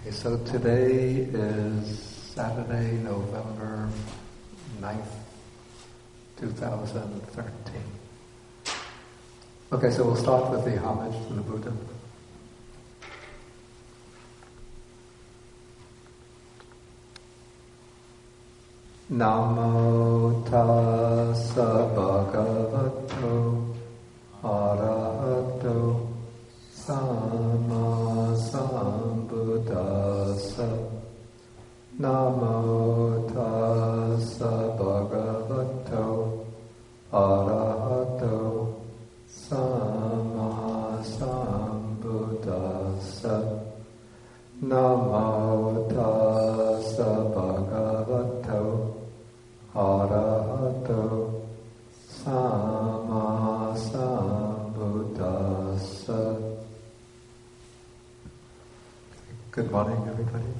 Okay, so today is Saturday, November 9th, 2013. Okay, so we'll start with the homage to the Buddha. Namo tassa bhagavato arahato sama sambuddhassa. Namo tassa bhagavato arahato sama sambuddhassa. Namo tassa bhagavato arahato sama sambuddhassa. Good morning, everybody.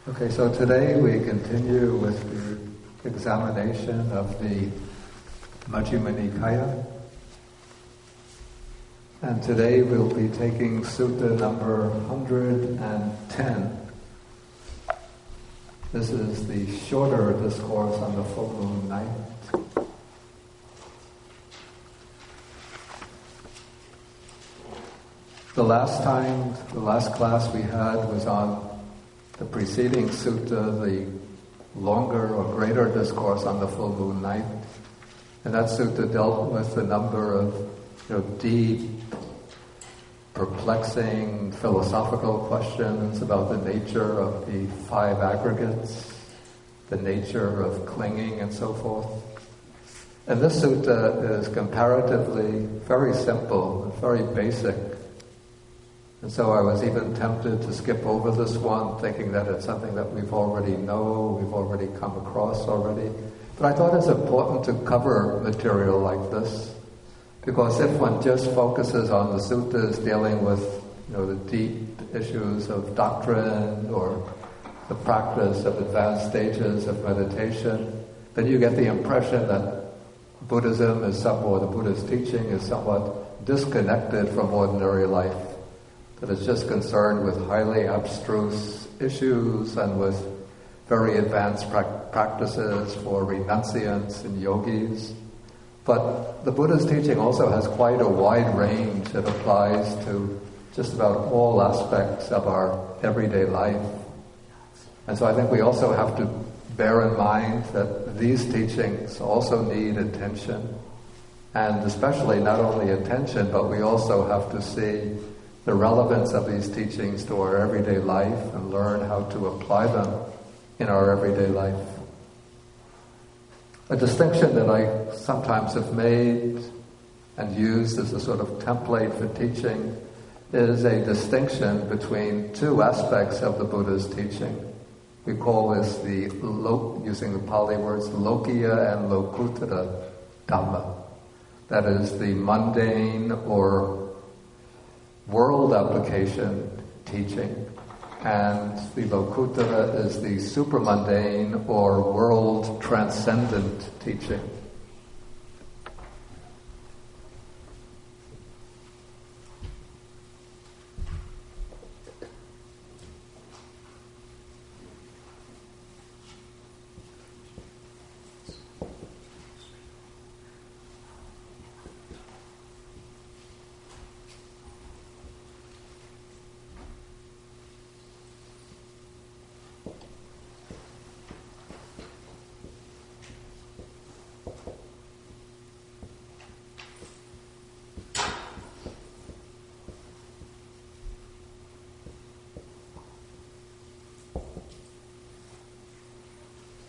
Okay, so today we continue with the examination of the Majjhima Nikaya. And today we'll be taking Sutta number 110. This is the shorter discourse on the full moon night. The last class we had was on the preceding sutta, the longer or greater discourse on the full moon night. And that sutta dealt with a number of deep, perplexing philosophical questions about the nature of the five aggregates, the nature of clinging, and so forth. And this sutta is comparatively very simple and very basic. And so I was even tempted to skip over this one, thinking that it's something that we've already come across already. But I thought it's important to cover material like this, because if one just focuses on the suttas dealing with the deep issues of doctrine or the practice of advanced stages of meditation, then you get the impression that Buddhism is somewhat, the Buddhist teaching is somewhat disconnected from ordinary life, that it's just concerned with highly abstruse issues and with very advanced practices for renunciants and yogis. But the Buddha's teaching also has quite a wide range that applies to just about all aspects of our everyday life. And so I think we also have to bear in mind that these teachings also need attention, and especially not only attention, but we also have to see the relevance of these teachings to our everyday life and learn how to apply them in our everyday life. A distinction that I sometimes have made and used as a sort of template for teaching is a distinction between two aspects of the Buddha's teaching. We call this using the Pali words, Lokiya and Lokuttara Dhamma. That is the mundane or world application teaching, and the Lokuttara is the supramundane or world transcendent teaching.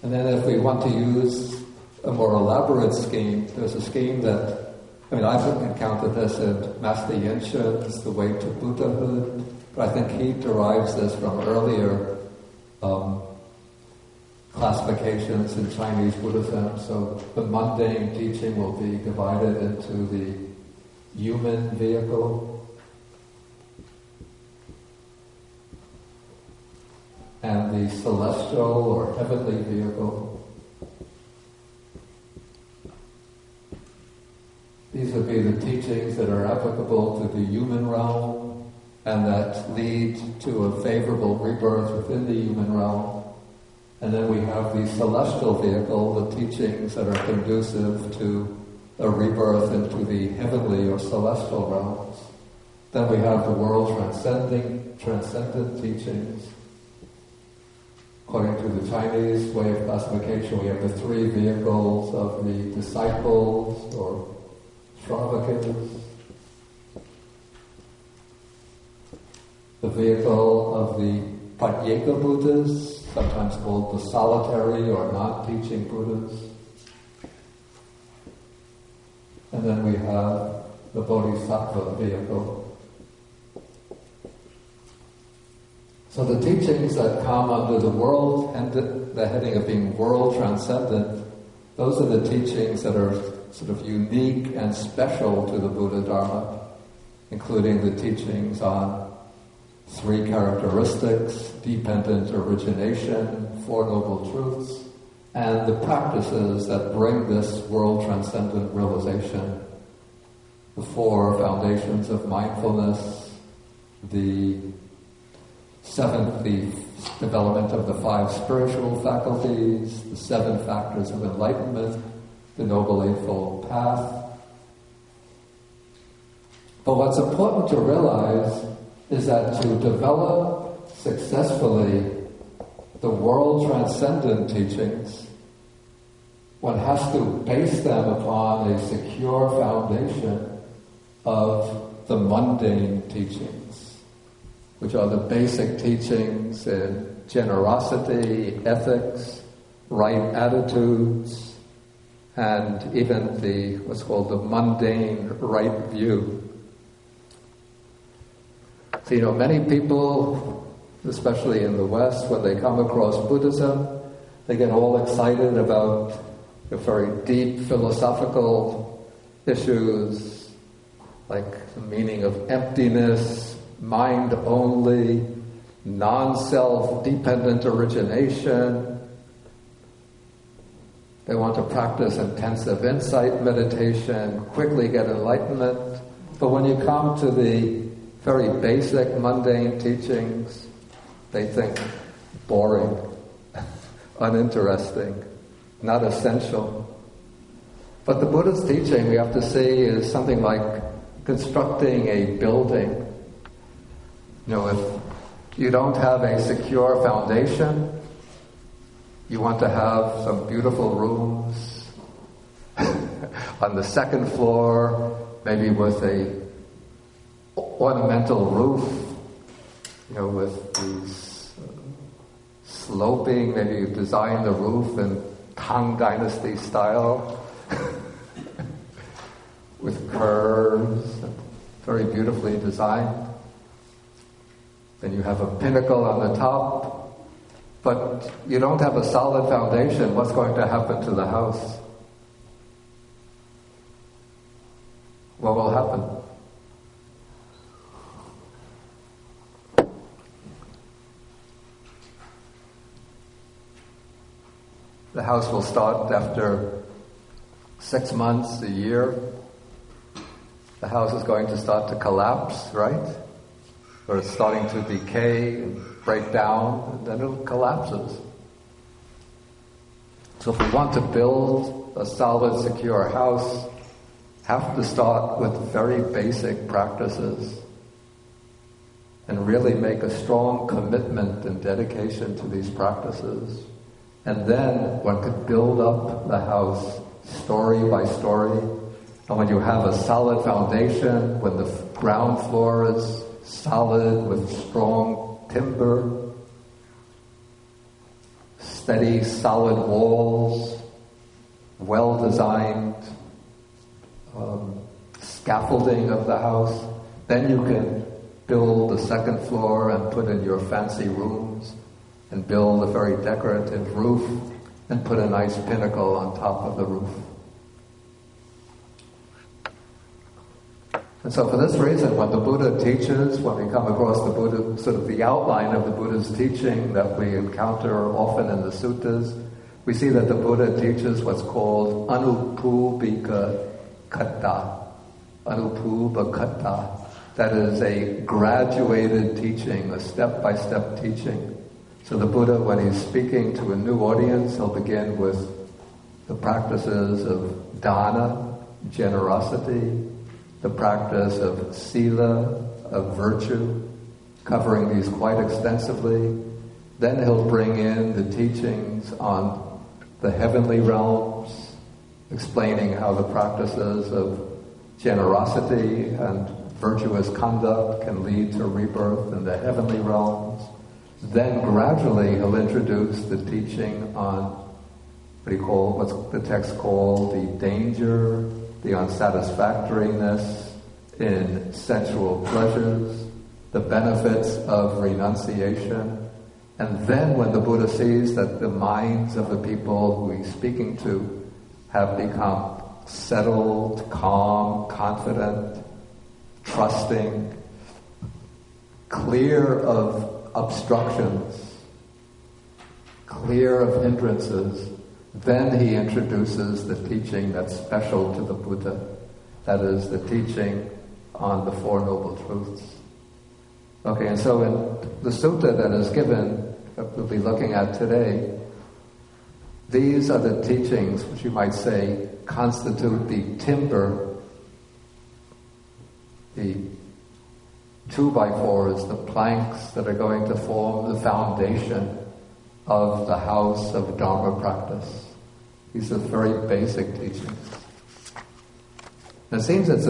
And then if we want to use a more elaborate scheme, there's a scheme that, I've encountered this in Master Yenshin's The Way to Buddhahood, but I think he derives this from earlier classifications in Chinese Buddhism. So the mundane teaching will be divided into the human vehicle and the celestial or heavenly vehicle. These would be the teachings that are applicable to the human realm and that lead to a favorable rebirth within the human realm. And then we have the celestial vehicle, the teachings that are conducive to a rebirth into the heavenly or celestial realms. Then we have the world transcendent teachings. According to the Chinese way of classification, we have the three vehicles of the disciples or Shravakas. The vehicle of the Pratyeka Buddhas, sometimes called the solitary or non-teaching Buddhas. And then we have the Bodhisattva vehicle. So the teachings that come under the world and the heading of being world transcendent, those are the teachings that are sort of unique and special to the Buddha Dharma, including the teachings on three characteristics, dependent origination, Four Noble Truths, and the practices that bring this world transcendent realization. The four foundations of mindfulness, the seventh, the development of the five spiritual faculties, the seven factors of enlightenment, the Noble Eightfold Path. But what's important to realize is that to develop successfully the world transcendent teachings, one has to base them upon a secure foundation of the mundane teachings, which are the basic teachings in generosity, ethics, right attitudes, and even the what's called the mundane right view. So, many people, especially in the West, when they come across Buddhism, they get all excited about the very deep philosophical issues, like the meaning of emptiness, mind only, non-self, dependent origination. They want to practice intensive insight meditation, quickly get enlightenment. But when you come to the very basic, mundane teachings, they think boring, uninteresting, not essential. But the Buddha's teaching, we have to see, is something like constructing a building. If you don't have a secure foundation, you want to have some beautiful rooms on the second floor, maybe with a ornamental roof, with these sloping, maybe you design the roof in Tang Dynasty style, with curves, very beautifully designed. Then you have a pinnacle on the top, but you don't have a solid foundation. What's going to happen to the house? What will happen? The house will start after 6 months, a year. The house is going to start to collapse, right? Or it's starting to decay and break down, and then it collapses. So if we want to build a solid, secure house, have to start with very basic practices and really make a strong commitment and dedication to these practices. And then one could build up the house story by story. And when you have a solid foundation, when the ground floor is solid with strong timber, steady, solid walls, well-designed scaffolding of the house, then you can build the second floor and put in your fancy rooms and build a very decorative roof and put a nice pinnacle on top of the roof. And so for this reason, when the Buddha teaches, when we come across the Buddha, sort of the outline of the Buddha's teaching that we encounter often in the suttas, we see that the Buddha teaches what's called anupubika kata. anupubakata. That is a graduated teaching, a step-by-step teaching. So the Buddha, when he's speaking to a new audience, he'll begin with the practices of dana, generosity, the practice of sila, of virtue, covering these quite extensively. Then he'll bring in the teachings on the heavenly realms, explaining how the practices of generosity and virtuous conduct can lead to rebirth in the heavenly realms. Then gradually he'll introduce the teaching on what's the text called the danger, the unsatisfactoriness in sensual pleasures, the benefits of renunciation. And then when the Buddha sees that the minds of the people who he's speaking to have become settled, calm, confident, trusting, clear of obstructions, clear of hindrances, then he introduces the teaching that's special to the Buddha. That is the teaching on the Four Noble Truths. Okay, and so in the sutta that is given, that we'll be looking at today, these are the teachings which you might say constitute the timber, the 2x4s, the planks that are going to form the foundation of the house of Dharma practice. These are very basic teachings. And it seems it's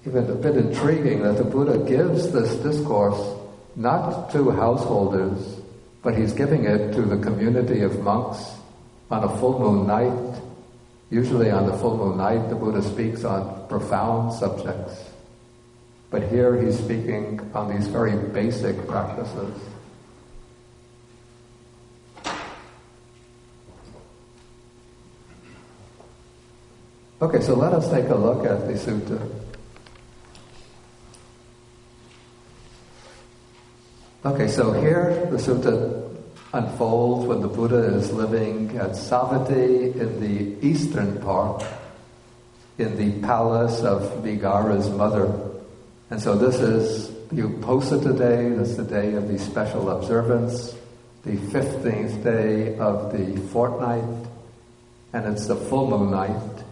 even a bit intriguing that the Buddha gives this discourse not to householders, but he's giving it to the community of monks on a full moon night. Usually on the full moon night, the Buddha speaks on profound subjects. But here he's speaking on these very basic practices. Okay, so let us take a look at the sutta. Okay, so here the sutta unfolds when the Buddha is living at Savatthi in the eastern part, in the palace of Vigara's mother. And so this is the Uposatha day, that's the day of the special observance, the 15th day of the fortnight, and it's the full moon night.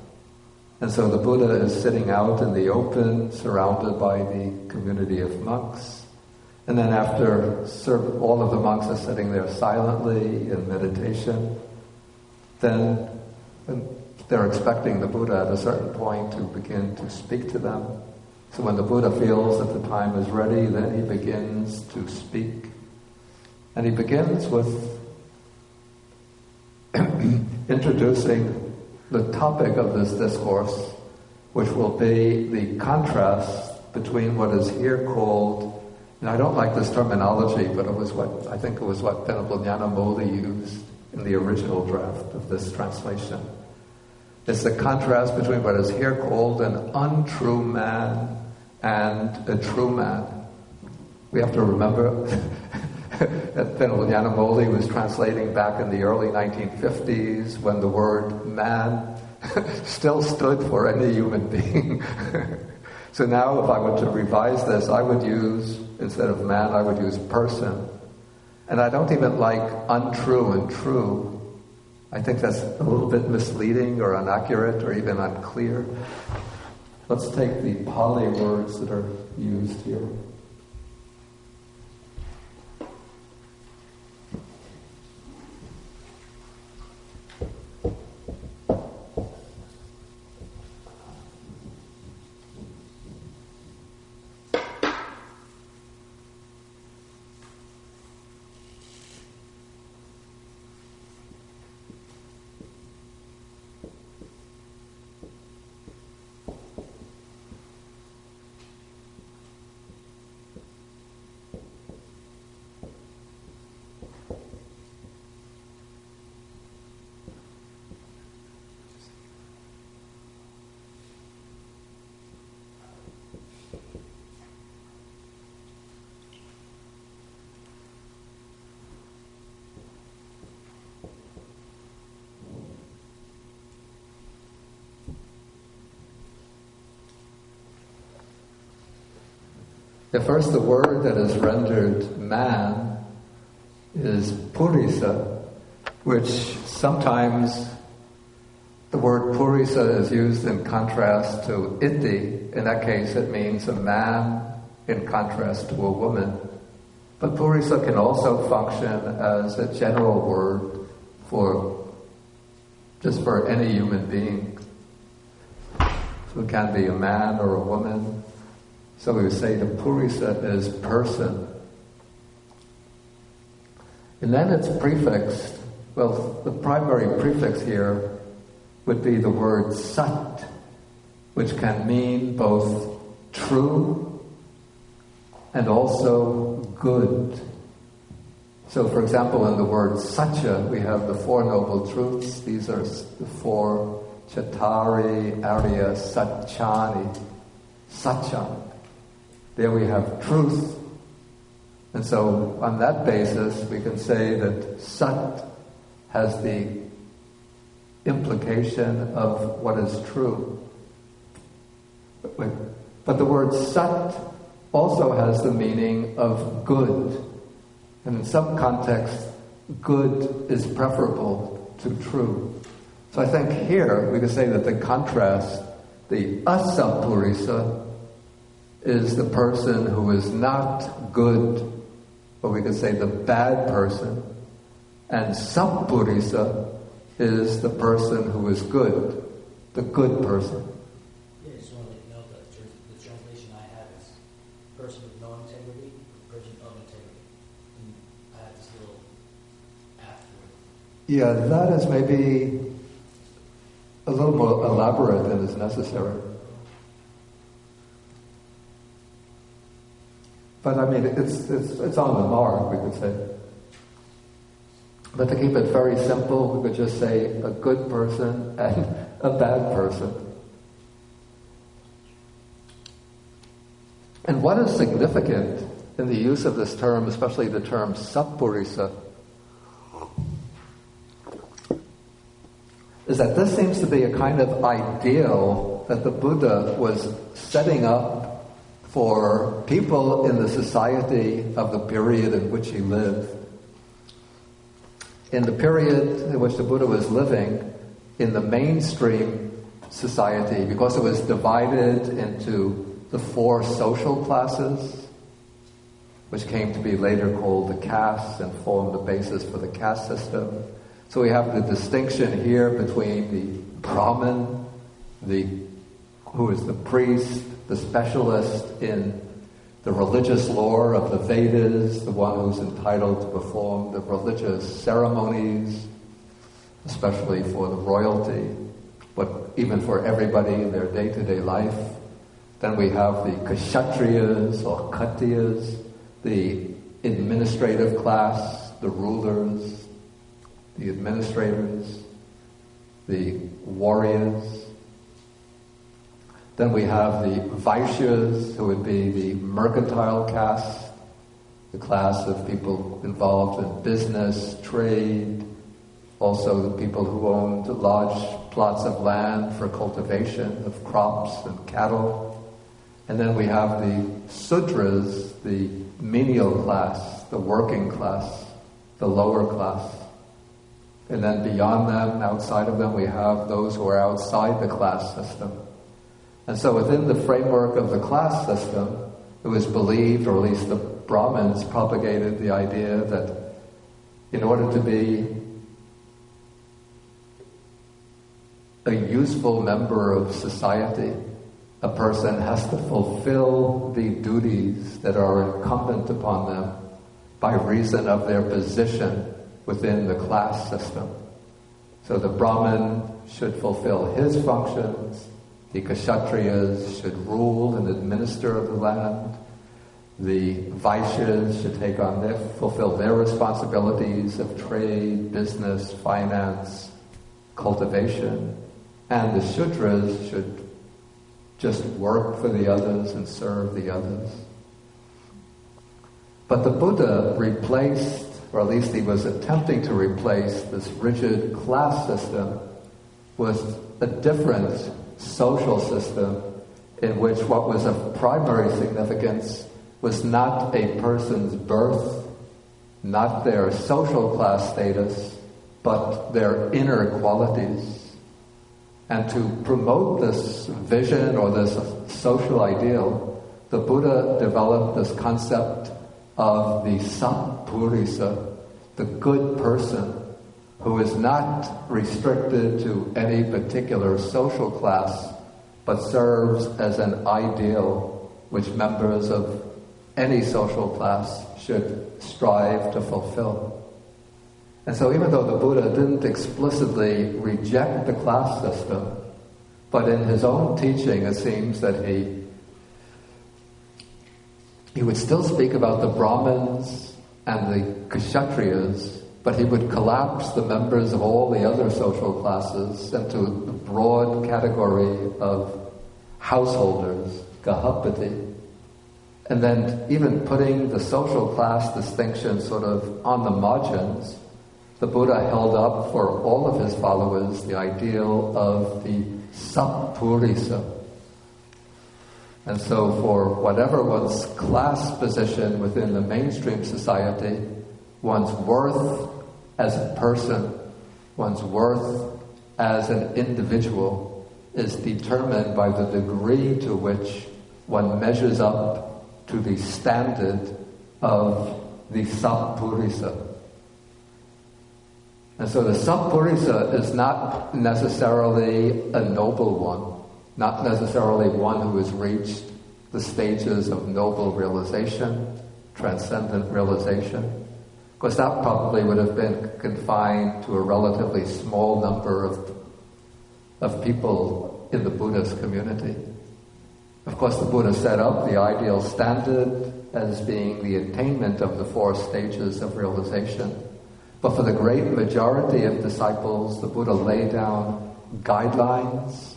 And so the Buddha is sitting out in the open, surrounded by the community of monks. And then after all of the monks are sitting there silently in meditation, then they're expecting the Buddha at a certain point to begin to speak to them. So when the Buddha feels that the time is ready, then he begins to speak. And he begins with introducing the topic of this discourse, which will be the contrast between what is here called, and I don't like this terminology, but I think it was what Venerable Nyanamoli used in the original draft of this translation. It's the contrast between what is here called an untrue man and a true man. We have to remember that Venerable Nyanamoli was translating back in the early 1950s when the word man still stood for any human being. So now if I were to revise this, I would use, instead of man, I would use person. And I don't even like untrue and true. I think that's a little bit misleading or inaccurate or even unclear. Let's take the Pali words that are used here. At first, the word that is rendered man is purisa, which sometimes the word purisa is used in contrast to iti. In that case, it means a man in contrast to a woman. But purisa can also function as a general word for any human being. So it can be a man or a woman. So we would say the purisa is person. And then it's prefixed. Well, the primary prefix here would be the word sat, which can mean both true and also good. So, for example, in the word satya, we have the Four Noble Truths. These are the four Chattari Arya Satchani. Satchan. There we have truth. And so, on that basis, we can say that sat has the implication of what is true. But the word sat also has the meaning of good. And in some contexts, good is preferable to true. So I think here we could say that the contrast, the asapurisa, is the person who is not good, or we could say the bad person, and sappurisa is the person who is good, the good person. Yeah, I just want to note that the translation I have is person with no integrity, person of integrity. And I have this little afterward. Yeah, that is maybe a little more elaborate than is necessary. But I mean, it's on the mark, we could say. But to keep it very simple, we could just say a good person and a bad person. And what is significant in the use of this term, especially the term sappurisa, is that this seems to be a kind of ideal that the Buddha was setting up for people in the society of the period in which he lived. In the period in which the Buddha was living, in the mainstream society, because it was divided into the four social classes, which came to be later called the castes and formed the basis for the caste system. So we have the distinction here between the Brahmin, who is the priest, the specialist in the religious lore of the Vedas, the one who's entitled to perform the religious ceremonies, especially for the royalty, but even for everybody in their day-to-day life. Then we have the kshatriyas or khatiyas, the administrative class, the rulers, the administrators, the warriors. Then we have the Vaishyas, who would be the mercantile caste, the class of people involved in business, trade, also the people who owned large plots of land for cultivation of crops and cattle. And then we have the Sudras, the menial class, the working class, the lower class. And then beyond them, outside of them, we have those who are outside the class system. And so within the framework of the class system, it was believed, or at least the Brahmins propagated the idea that in order to be a useful member of society, a person has to fulfill the duties that are incumbent upon them by reason of their position within the class system. So the Brahmin should fulfill his functions, the Kshatriyas should rule and administer the land, the Vaishyas should fulfill their responsibilities of trade, business, finance, cultivation, and the Shudras should just work for the others and serve the others. But the Buddha replaced, or at least he was attempting to replace, this rigid class system with a different social system in which what was of primary significance was not a person's birth, not their social class status, but their inner qualities. And to promote this vision or this social ideal, the Buddha developed this concept of the sappurisa, the good person, who is not restricted to any particular social class, but serves as an ideal which members of any social class should strive to fulfill. And so even though the Buddha didn't explicitly reject the class system, but in his own teaching it seems that he would still speak about the Brahmins and the Kshatriyas, but he would collapse the members of all the other social classes into the broad category of householders, Gahapati. And then even putting the social class distinction sort of on the margins, the Buddha held up for all of his followers the ideal of the sappurisa. And so for whatever one's class position within the mainstream society, one's worth as a person, one's worth as an individual is determined by the degree to which one measures up to the standard of the sappurisa. And so the sappurisa is not necessarily a noble one, not necessarily one who has reached the stages of noble realization, transcendent realization, because that probably would have been confined to a relatively small number of people in the Buddhist community. Of course, the Buddha set up the ideal standard as being the attainment of the 4 stages of realization. But for the great majority of disciples, the Buddha laid down guidelines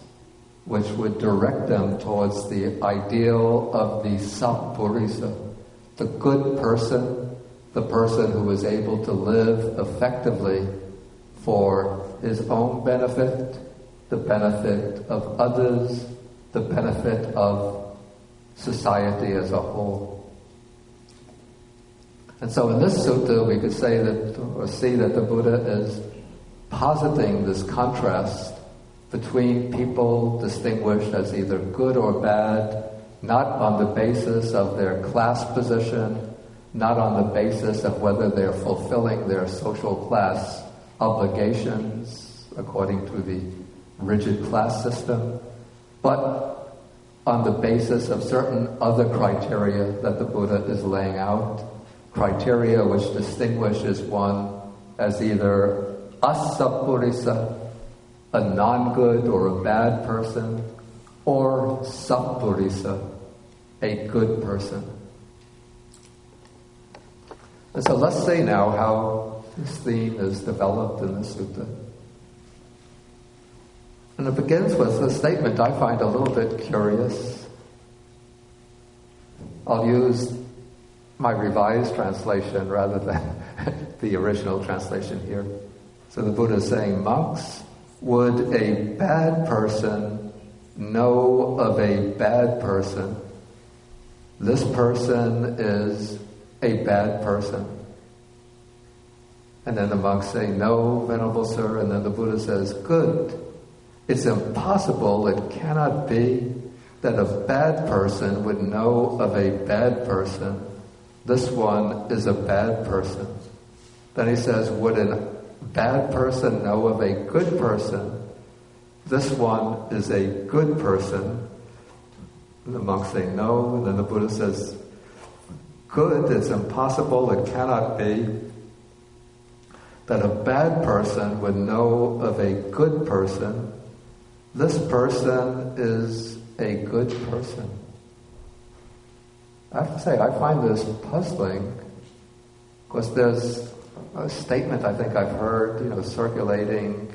which would direct them towards the ideal of the sappurisa, the good person, the person who is able to live effectively for his own benefit, the benefit of others, the benefit of society as a whole. And so in this sutta we could say that, or see that the Buddha is positing this contrast between people distinguished as either good or bad, not on the basis of their class position, not on the basis of whether they're fulfilling their social class obligations according to the rigid class system, but on the basis of certain other criteria that the Buddha is laying out, criteria which distinguishes one as either asappurisa, a non-good or a bad person, or sappurisa, a good person. And so let's see now how this theme is developed in the sutta. And it begins with a statement I find a little bit curious. I'll use my revised translation rather than the original translation here. So the Buddha is saying, monks, would a bad person know of a bad person? This person is a bad person. And then the monks say, no, Venerable Sir. And then the Buddha says, good. It's impossible, it cannot be, that a bad person would know of a bad person. This one is a bad person. Then he says, would a bad person know of a good person? This one is a good person. And the monks say no, and then the Buddha says, good, it's impossible, it cannot be, that a bad person would know of a good person. This person is a good person. I have to say, I find this puzzling, because there's a statement I think I've heard, circulating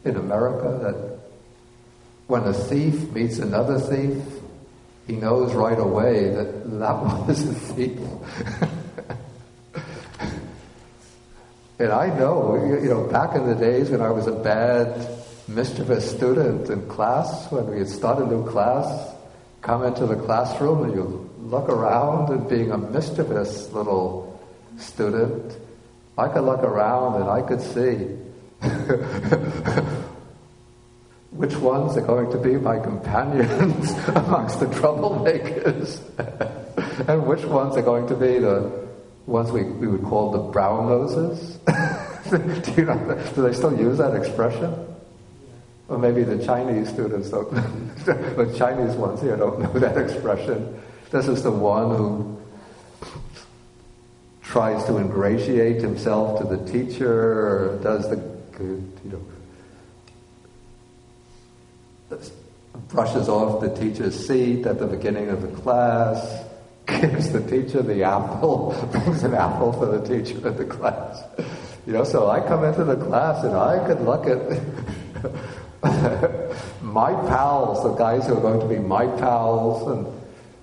in America, that when a thief meets another thief, he knows right away that one is a thief. And I know, back in the days when I was a bad, mischievous student in class, when we had started a new class, come into the classroom and you look around and being a mischievous little student, I could look around and I could see which ones are going to be my companions amongst the troublemakers and which ones are going to be the ones we would call the brown noses. Do they still use that expression? Or maybe the Chinese students don't, the Chinese ones here don't know that expression. This is the one who tries to ingratiate himself to the teacher, or does the, brushes off the teacher's seat at the beginning of the class, gives the teacher the apple, brings an apple for the teacher in the class. So I come into the class and I could look at my pals, the guys who are going to be my pals, and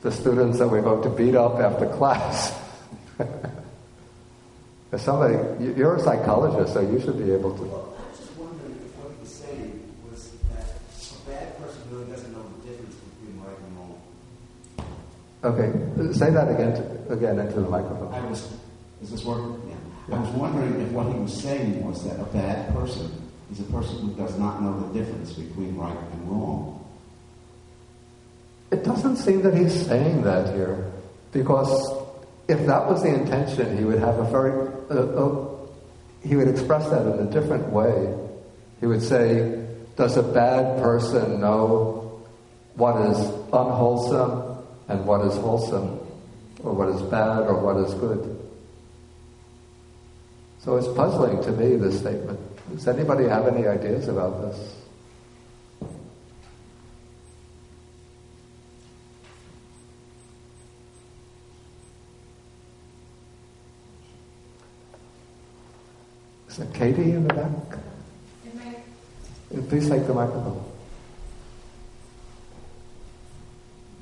the students that we're going to beat up after class. You're a psychologist, so you should be able to. Well, I was just wondering if what he was saying was that a bad person really doesn't know the difference between right and wrong. Okay, say that again into the microphone. Is this working? Yeah. I was wondering if what he was saying was that a bad person is a person who does not know the difference between right and wrong. It doesn't seem that he's saying that here, because if that was the intention, he would have he would express that in a different way. He would say, does a bad person know what is unwholesome and what is wholesome, or what is bad or what is good? So it's puzzling to me, this statement. Does anybody have any ideas about this? Is it Katie in the back? Please take the microphone.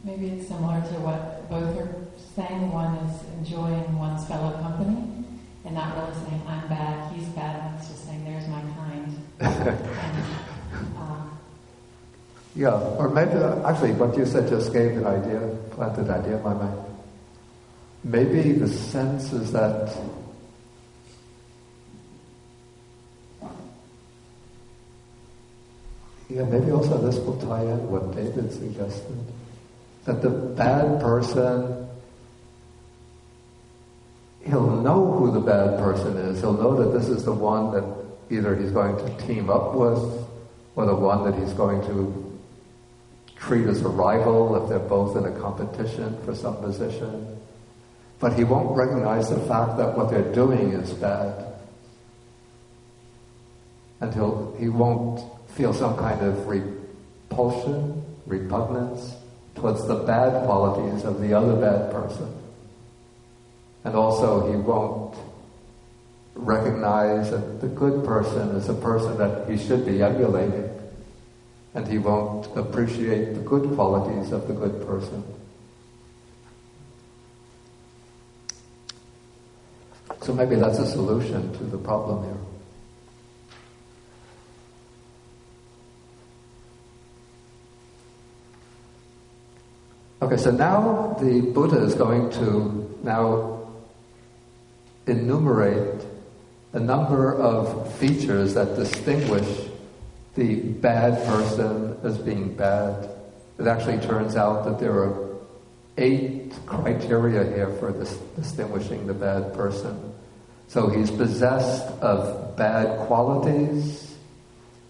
Maybe it's similar to what both are saying. One is enjoying one's fellow company and not really saying, I'm bad, he's bad. It's just saying, there's my kind. Yeah, or maybe, actually, what you said just gave an idea, planted an idea in my mind. Maybe the sense is that maybe also this will tie in what David suggested. That the bad person, he'll know who the bad person is. He'll know that this is the one that either he's going to team up with, or the one that he's going to treat as a rival if they're both in a competition for some position. But he won't recognize the fact that what they're doing is bad. And he won't feel some kind of repulsion, repugnance towards the bad qualities of the other bad person. And also he won't recognize that the good person is a person that he should be emulating. And he won't appreciate the good qualities of the good person. So maybe that's a solution to the problem here. Okay, so now the Buddha is going to now enumerate a number of features that distinguish the bad person as being bad. It actually turns out that there are 8 criteria here for distinguishing the bad person. So he's possessed of bad qualities.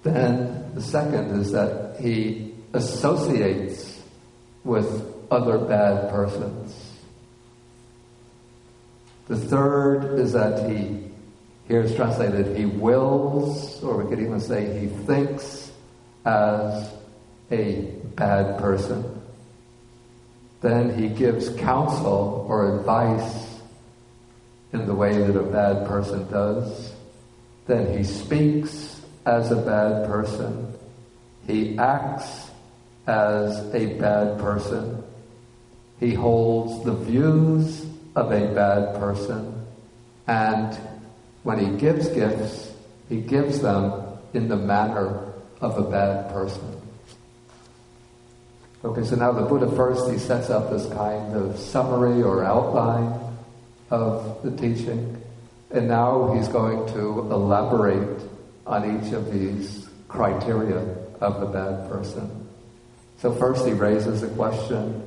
Then the second is that he associates with other bad persons. The third is that here it's translated, he wills, or we could even say he thinks as a bad person. Then he gives counsel or advice in the way that a bad person does. Then he speaks as a bad person. He acts as a bad person. He holds the views of a bad person. And when he gives gifts, he gives them in the manner of a bad person. Okay, so now the Buddha first, he sets up this kind of summary or outline of the teaching, and now he's going to elaborate on each of these criteria of the bad person. So first he raises the question,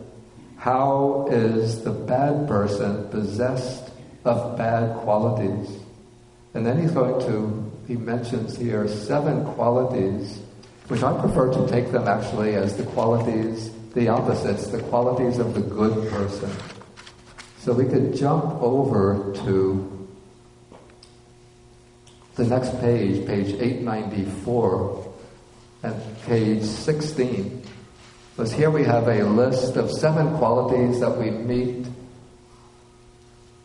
how is the bad person possessed of bad qualities? And then he mentions here 7 qualities, which I prefer to take them actually as the qualities, the opposites, the qualities of the good person. So we could jump over to the next page, page 894, and page 16. Because here we have a list of 7 qualities that we meet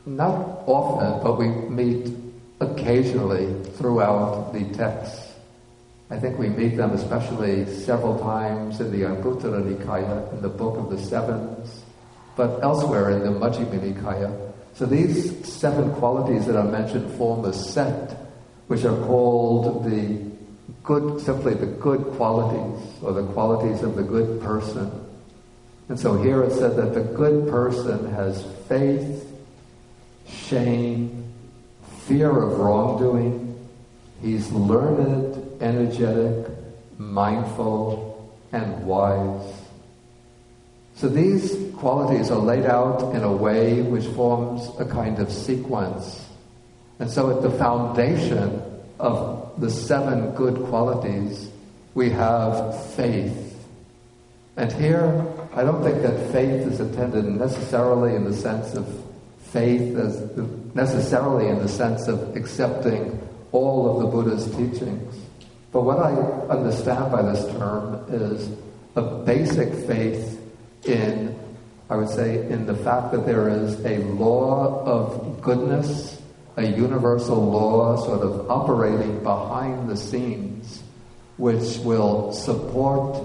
not often, but we meet occasionally throughout the text. I think we meet them especially several times in the Anguttara Nikaya, in the Book of the Sevens, but elsewhere in the Majjhima Nikaya. So these 7 qualities that are mentioned form a set, which are called simply the good qualities, or the qualities of the good person. And so here it said that the good person has faith, shame, fear of wrongdoing, he's learned, energetic, mindful, and wise. So these qualities are laid out in a way which forms a kind of sequence. And so at the foundation of the 7 good qualities, we have faith. And here, I don't think that faith is intended necessarily in the sense of accepting all of the Buddha's teachings. But what I understand by this term is a basic faith in the fact that there is a law of goodness, a universal law sort of operating behind the scenes, which will support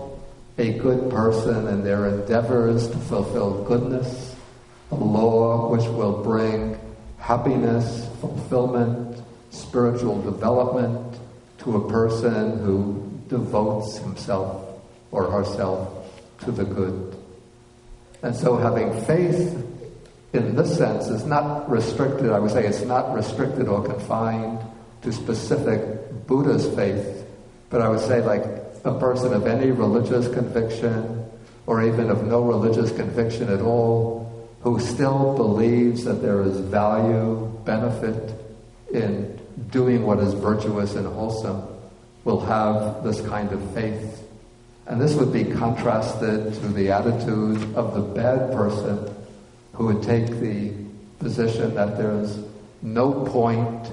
a good person in their endeavors to fulfill goodness, a law which will bring happiness, fulfillment, spiritual development to a person who devotes himself or herself to the good. And so having faith in this sense is not restricted, I would say it's not restricted or confined to specific Buddha's faith, but I would say like a person of any religious conviction or even of no religious conviction at all who still believes that there is value, benefit in doing what is virtuous and wholesome will have this kind of faith. And this would be contrasted to the attitude of the bad person who would take the position that there's no point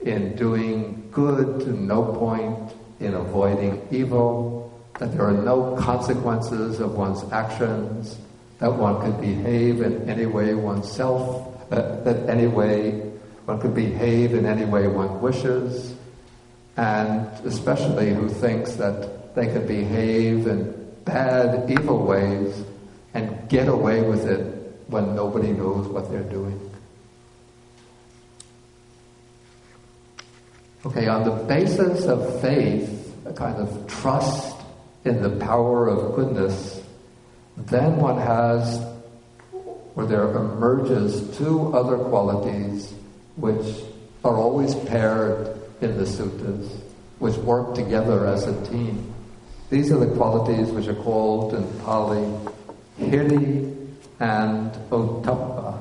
in doing good, no point in avoiding evil, that there are no consequences of one's actions, that one could behave in any way oneself, one could behave in any way one wishes, and especially who thinks that they can behave in bad, evil ways and get away with it when nobody knows what they're doing. Okay, on the basis of faith, a kind of trust in the power of goodness, then one has, or there emerges 2 other qualities which are always paired in the suttas, which work together as a team. These are the qualities which are called in Pali hiri and ottappa.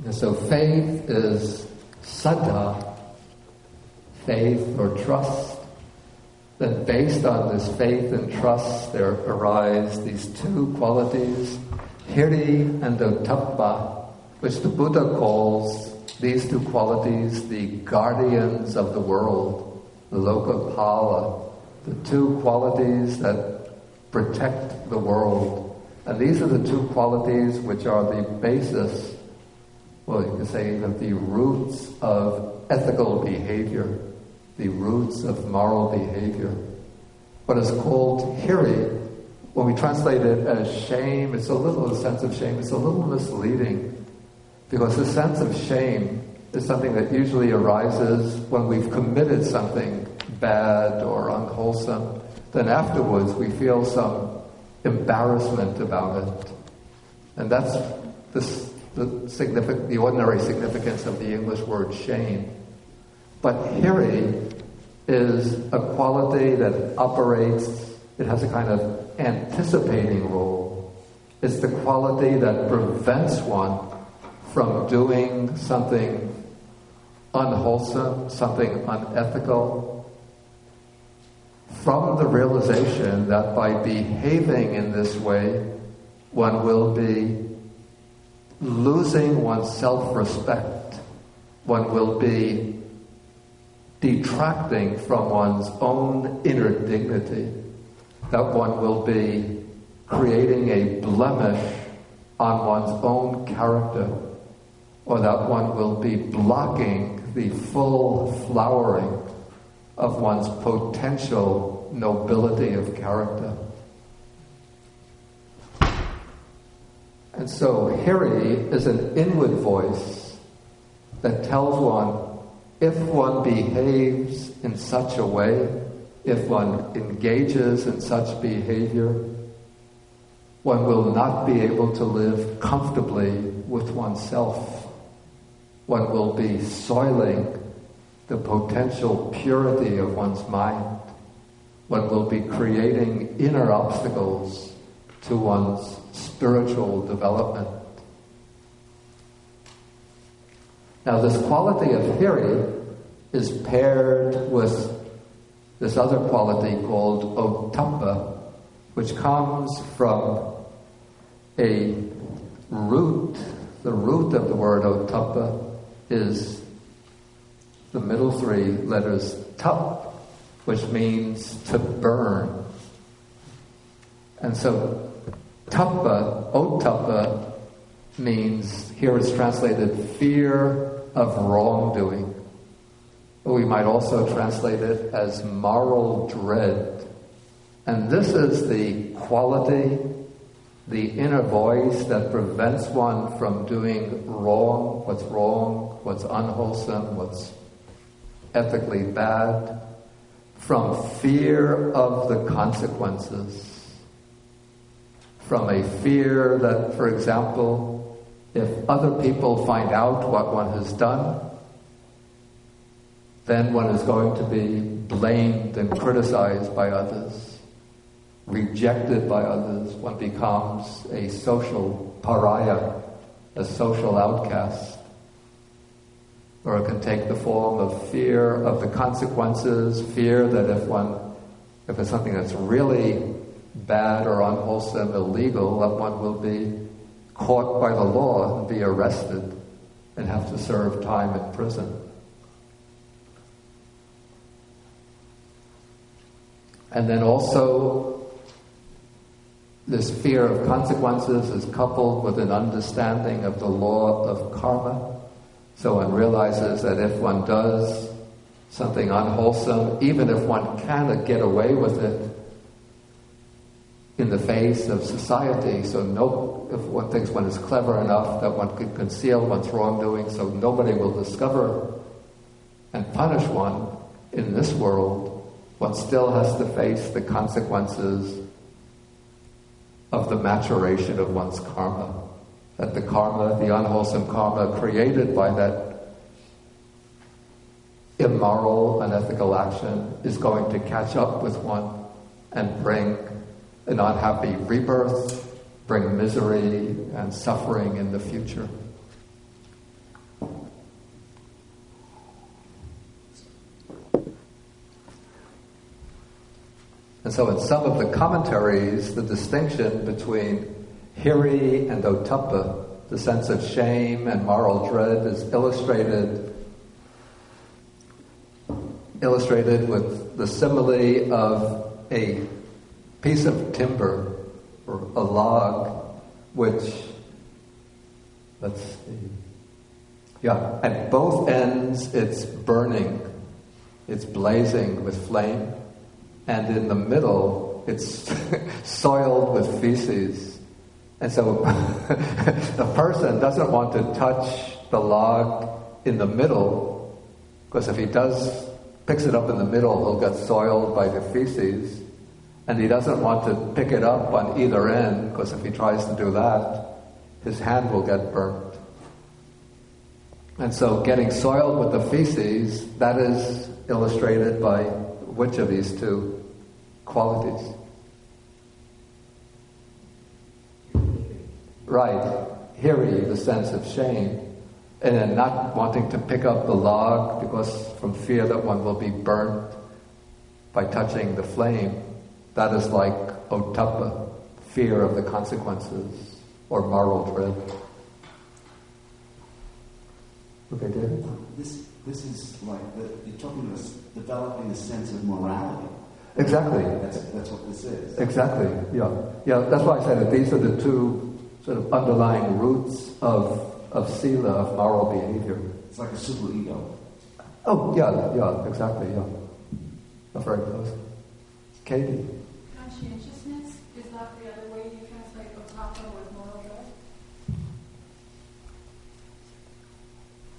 And so faith is saddha, faith or trust. then based on this faith and trust, there arise these two qualities, hiri and ottappa, which the Buddha calls these two qualities the guardians of the world, the lokapala, the two qualities that protect the world. And these are the two qualities which are the basis, well, you could say that the roots of ethical behavior, the roots of moral behavior. What is called hiri, when we translate it as shame, a sense of shame, it's a little misleading. Because the sense of shame is something that usually arises when we've committed something bad or unwholesome. Then afterwards we feel some embarrassment about it. And that's the ordinary significance of the English word shame. But hiri is a quality that operates, it has a kind of anticipating role. It's the quality that prevents one from doing something unwholesome, something unethical, from the realization that by behaving in this way, one will be losing one's self-respect, one will be detracting from one's own inner dignity, that one will be creating a blemish on one's own character, or that one will be blocking the full flowering of one's potential nobility of character. And so hiri is an inward voice that tells one, if one behaves in such a way, if one engages in such behavior, one will not be able to live comfortably with oneself. One will be soiling the potential purity of one's mind. One will be creating inner obstacles to one's spiritual development. Now, this quality of hiri is paired with this other quality called ottappa, which comes from a root. The root of the word ottappa is the middle three letters tup, which means to burn. And so tappa, ottappa, means, here it's translated, fear of wrongdoing. We might also translate it as moral dread. And this is the quality, the inner voice that prevents one from doing wrong, what's unwholesome, what's ethically bad, from fear of the consequences, from a fear that, for example, if other people find out what one has done, then one is going to be blamed and criticized by others, rejected by others. One becomes a social pariah, a social outcast. Or it can take the form of fear of the consequences, fear that if it's something that's really bad or unwholesome, illegal, that one will be caught by the law and be arrested and have to serve time in prison. And then also, this fear of consequences is coupled with an understanding of the law of karma. So one realizes that if one does something unwholesome, even if one cannot get away with it in the face of society, if one thinks one is clever enough that one can conceal one's wrongdoing so nobody will discover and punish one in this world, one still has to face the consequences of the maturation of one's karma. That the karma, the unwholesome karma created by that immoral, unethical action is going to catch up with one and bring an unhappy rebirth, bring misery and suffering in the future. And so in some of the commentaries, the distinction between hiri and ottappa, the sense of shame and moral dread, is illustrated with the simile of a piece of timber or a log, which, let's see, at both ends it's burning, it's blazing with flame, and in the middle it's soiled with feces. And so the person doesn't want to touch the log in the middle, because if he picks it up in the middle, he'll get soiled by the feces. And he doesn't want to pick it up on either end, because if he tries to do that, his hand will get burnt. And so getting soiled with the feces, that is illustrated by which of these two qualities? Right, hiri, the sense of shame, and then not wanting to pick up the log because from fear that one will be burnt by touching the flame. That is like ottappa, fear of the consequences, or moral dread. Okay, David? This is like, you're talking about developing a sense of morality. Exactly. That's what this is. Exactly, yeah. That's why I said that these are the two sort of underlying roots of sila, of moral behavior. It's like a superego. Oh, yeah, exactly, yeah. That's very close. Katie? Conscientiousness, is that the other way you translate ottappa with moral dread?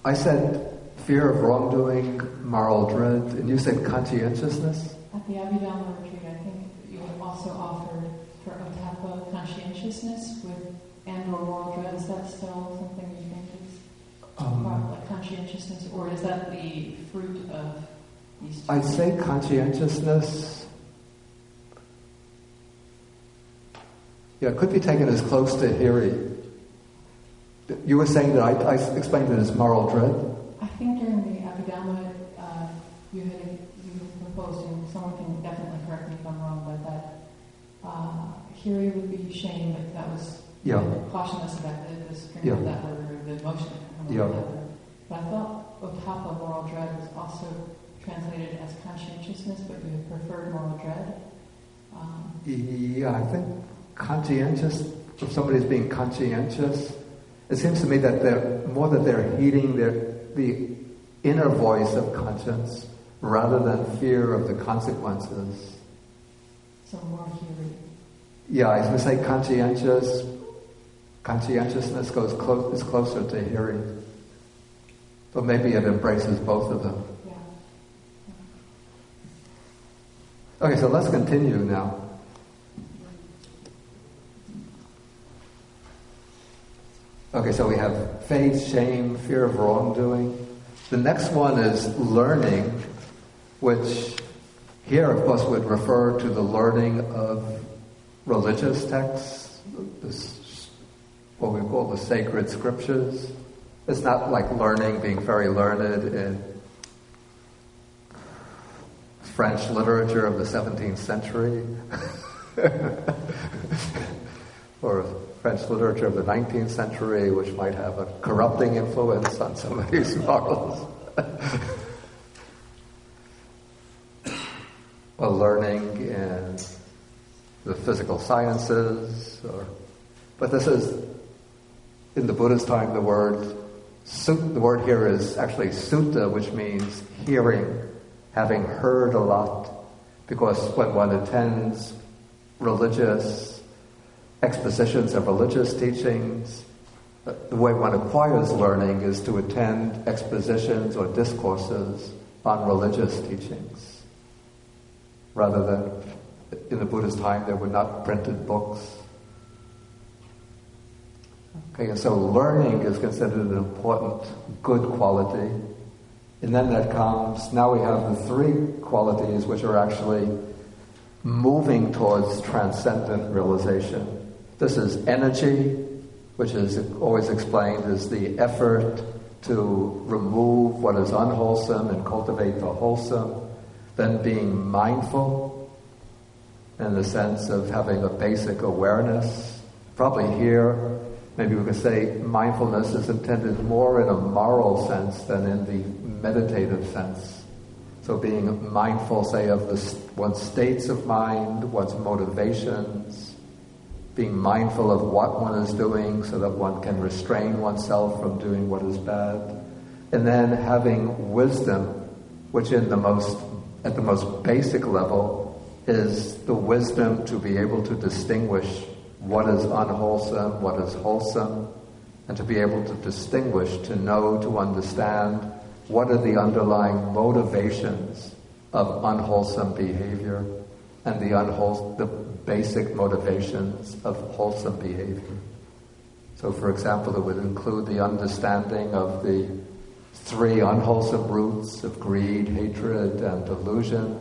I said fear of wrongdoing, moral dread, and you said conscientiousness? At the Abhidhamma retreat, I think you also offered for ottappa conscientiousness and/or moral dread. Is that still something you think is like conscientiousness, or is that the fruit of these two? I'd say conscientiousness. Yeah, it could be taken as close to hiri. You were saying that I explained it as moral dread? I think during the Abhidhamma, you had proposed, and someone can definitely correct me if I'm wrong, but that hiri would be shame, but that was caution us about the string of that word, or the emotion of that word. But I thought ottappa, moral dread, was also translated as conscientiousness, but you had preferred moral dread. I think conscientious, if somebody's being conscientious, it seems to me that they're heeding the inner voice of conscience rather than fear of the consequences. So more hiri. Yeah, I was going to say conscientiousness is closer to hiri. But maybe it embraces both of them. Yeah. Okay, so let's continue now. Okay, so we have faith, shame, fear of wrongdoing. The next one is learning, which here, of course, would refer to the learning of religious texts, what we call the sacred scriptures. It's not like learning, being very learned in French literature of the 17th century, or French literature of the 19th century, which might have a corrupting influence on somebody's morals. Well, learning in the physical sciences, but this is, in the Buddha's time, the word here is actually sutta, which means hearing, having heard a lot, because when one attends religious expositions of religious teachings, the way one acquires learning is to attend expositions or discourses on religious teachings, rather than, in the Buddha's time, there were not printed books. Okay, and so learning is considered an important, good quality. And then now we have the three qualities which are actually moving towards transcendent realization. This is energy, which is always explained as the effort to remove what is unwholesome and cultivate the wholesome. Then being mindful, in the sense of having a basic awareness. Probably here, maybe we could say mindfulness is intended more in a moral sense than in the meditative sense. So being mindful, say, of one's states of mind, one's motivations, being mindful of what one is doing so that one can restrain oneself from doing what is bad. And then having wisdom, which at the most basic level is the wisdom to be able to distinguish what is unwholesome, what is wholesome, and to be able to distinguish, to know, to understand what are the underlying motivations of unwholesome behavior and the basic motivations of wholesome behavior. So, for example, it would include the understanding of the 3 unwholesome roots of greed, hatred, and delusion,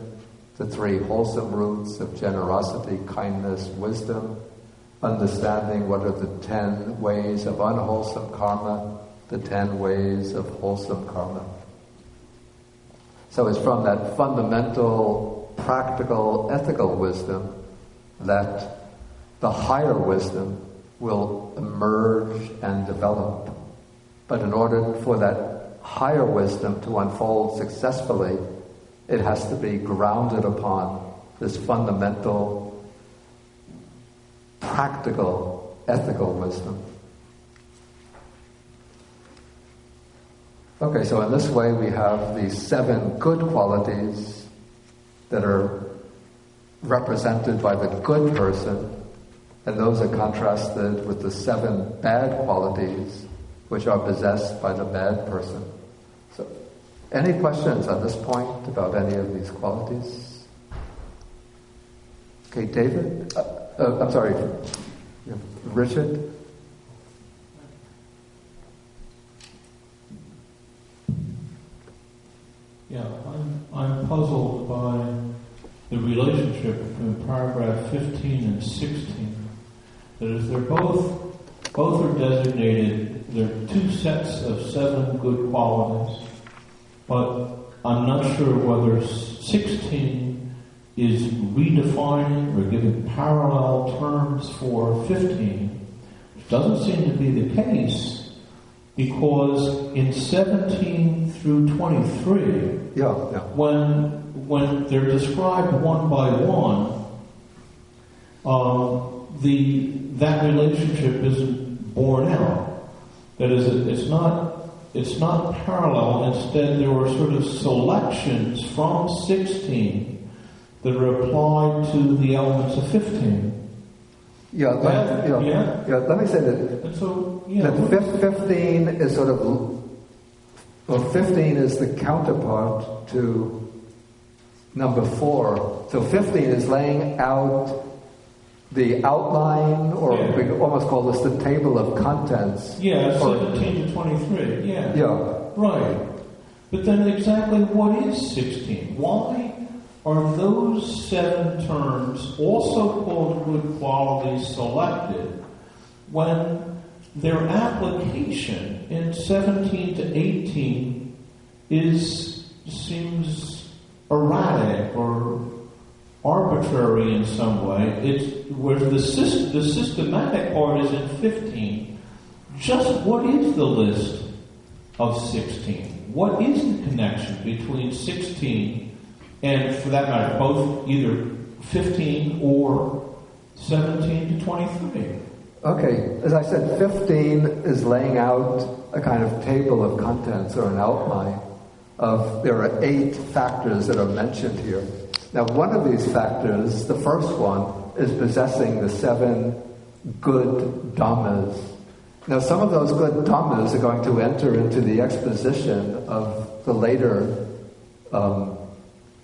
the 3 wholesome roots of generosity, kindness, wisdom, understanding what are the 10 ways of unwholesome karma, the 10 ways of wholesome karma. So it's from that fundamental, practical, ethical wisdom that the higher wisdom will emerge and develop. But in order for that higher wisdom to unfold successfully, it has to be grounded upon this fundamental, practical, ethical wisdom. Okay, so in this way we have these 7 good qualities that are represented by the good person, and those are contrasted with the 7 bad qualities which are possessed by the bad person. So, any questions on this point about any of these qualities? Okay, David? I'm sorry, Richard? Yeah, I'm puzzled by the relationship between paragraph 15 and 16. That is, they're both are designated, they're 2 sets of 7 good qualities, but I'm not sure whether 16 is redefining or giving parallel terms for 15, which doesn't seem to be the case, because in 17 through 23, when they're described one by one, that relationship isn't borne out. That is, it's not parallel. Instead, there were sort of selections from 16 that are applied to the elements of 15. Let me say that. And so, 15 is sort of, 15 is the counterpart to number 4. So 15 is laying out the outline, or we could almost call this the table of contents. 17 to 23. Right. But then exactly what is 16? Why are those 7 terms, also called good qualities, selected when their application in 17 to 18 seems erratic or arbitrary in some way? It's where the systematic part is in 15. Just what is the list of 16? What is the connection between 16 and, for that matter, both either 15 or 17 to 23? Okay, as I said, 15 is laying out a kind of table of contents or an outline of, there are 8 factors that are mentioned here. Now, one of these factors, the first one, is possessing the 7 good dhammas. Now, some of those good dhammas are going to enter into the exposition of the later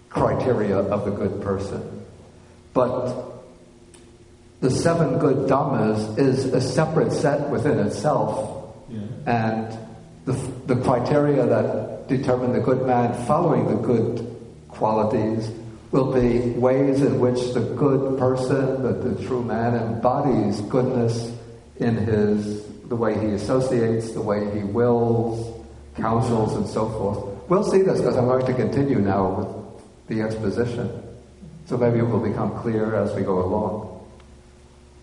criteria of the good person. But the 7 good dhammas is a separate set within itself. And the criteria that determine the good man following the good qualities will be ways in which the good person, the true man, embodies goodness in the way he associates, the way he wills, counsels, and so forth. We'll see this because I'm going to continue now with the exposition. So maybe it will become clear as we go along.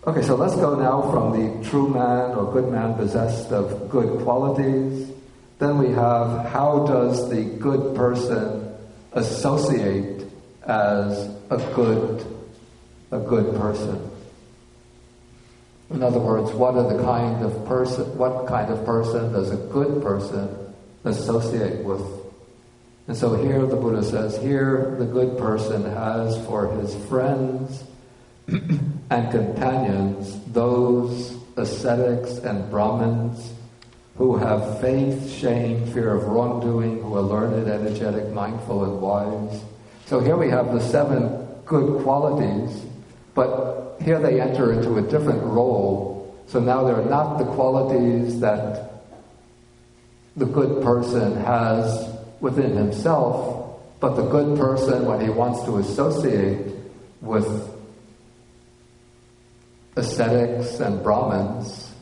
Okay, so let's go now from the true man or good man possessed of good qualities. Then we have, how does the good person associate as a good person? In other words, what kind of person does a good person associate with? And so here the Buddha says, here the good person has for his friends and companions those ascetics and Brahmins who have faith, shame, fear of wrongdoing, who are learned, energetic, mindful, and wise. So here we have the 7 good qualities, but here they enter into a different role. So now they're not the qualities that the good person has within himself, but the good person, when he wants to associate with ascetics and Brahmins,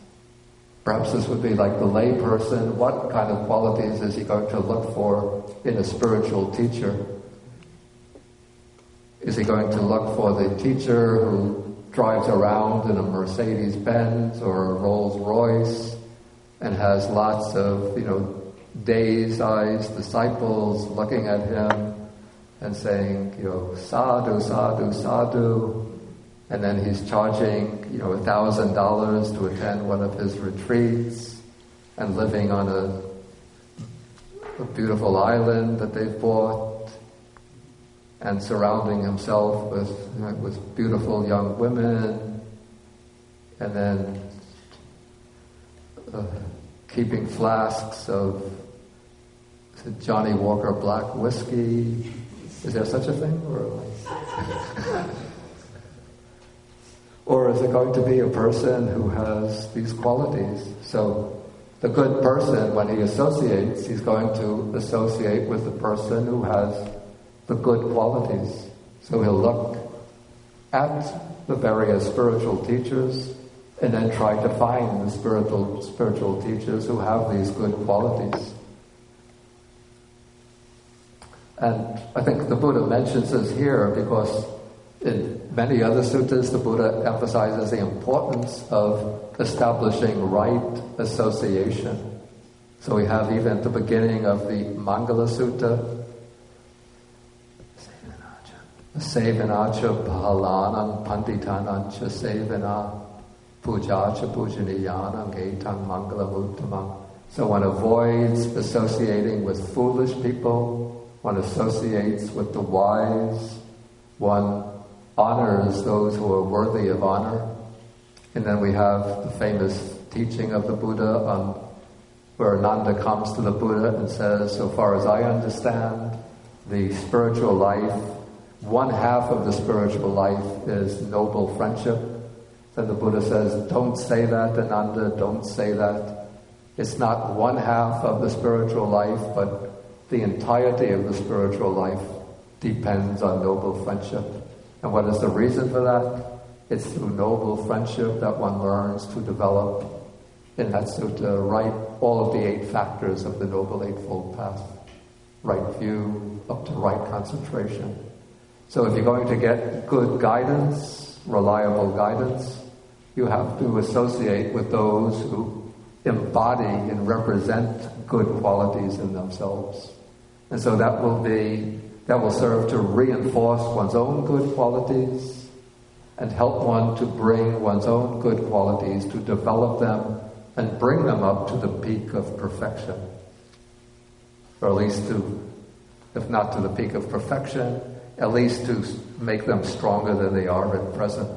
perhaps this would be like the lay person, what kind of qualities is he going to look for in a spiritual teacher? Is he going to look for the teacher who drives around in a Mercedes-Benz or a Rolls-Royce and has lots of, dazed-eyed disciples looking at him and saying, sadhu, sadhu, sadhu, and then he's charging, $1,000 to attend one of his retreats and living on a beautiful island that they've bought and surrounding himself with beautiful young women and then keeping flasks of Johnny Walker black whiskey. Is there such a thing? Or is it going to be a person who has these qualities? So the good person, when he associates, he's going to associate with the person who has the good qualities. So he'll look at the various spiritual teachers and then try to find the spiritual teachers who have these good qualities. And I think the Buddha mentions this here because in many other suttas, the Buddha emphasizes the importance of establishing right association. So we have even at the beginning of the Mangala Sutta, Sevanacha Bhalanam Panditanancha Sevana Pujacha Pujaniyanam Etang Mangalam Uttamam. So one avoids associating with foolish people, one associates with the wise, one honors those who are worthy of honor. And then we have the famous teaching of the Buddha where Nanda comes to the Buddha and says, so far as I understand, the spiritual life, 1/2 of the spiritual life is noble friendship. Then the Buddha says, don't say that, Ananda, don't say that. It's not 1/2 of the spiritual life, but the entirety of the spiritual life depends on noble friendship. And what is the reason for that? It's through noble friendship that one learns to develop in that sutta all of the 8 factors of the Noble Eightfold Path. Right view up to right concentration. So if you're going to get good guidance, reliable guidance, you have to associate with those who embody and represent good qualities in themselves. And so that will serve to reinforce one's own good qualities and help one to bring one's own good qualities, to develop them and bring them up to the peak of perfection. Or at least if not to the peak of perfection, at least to make them stronger than they are at present.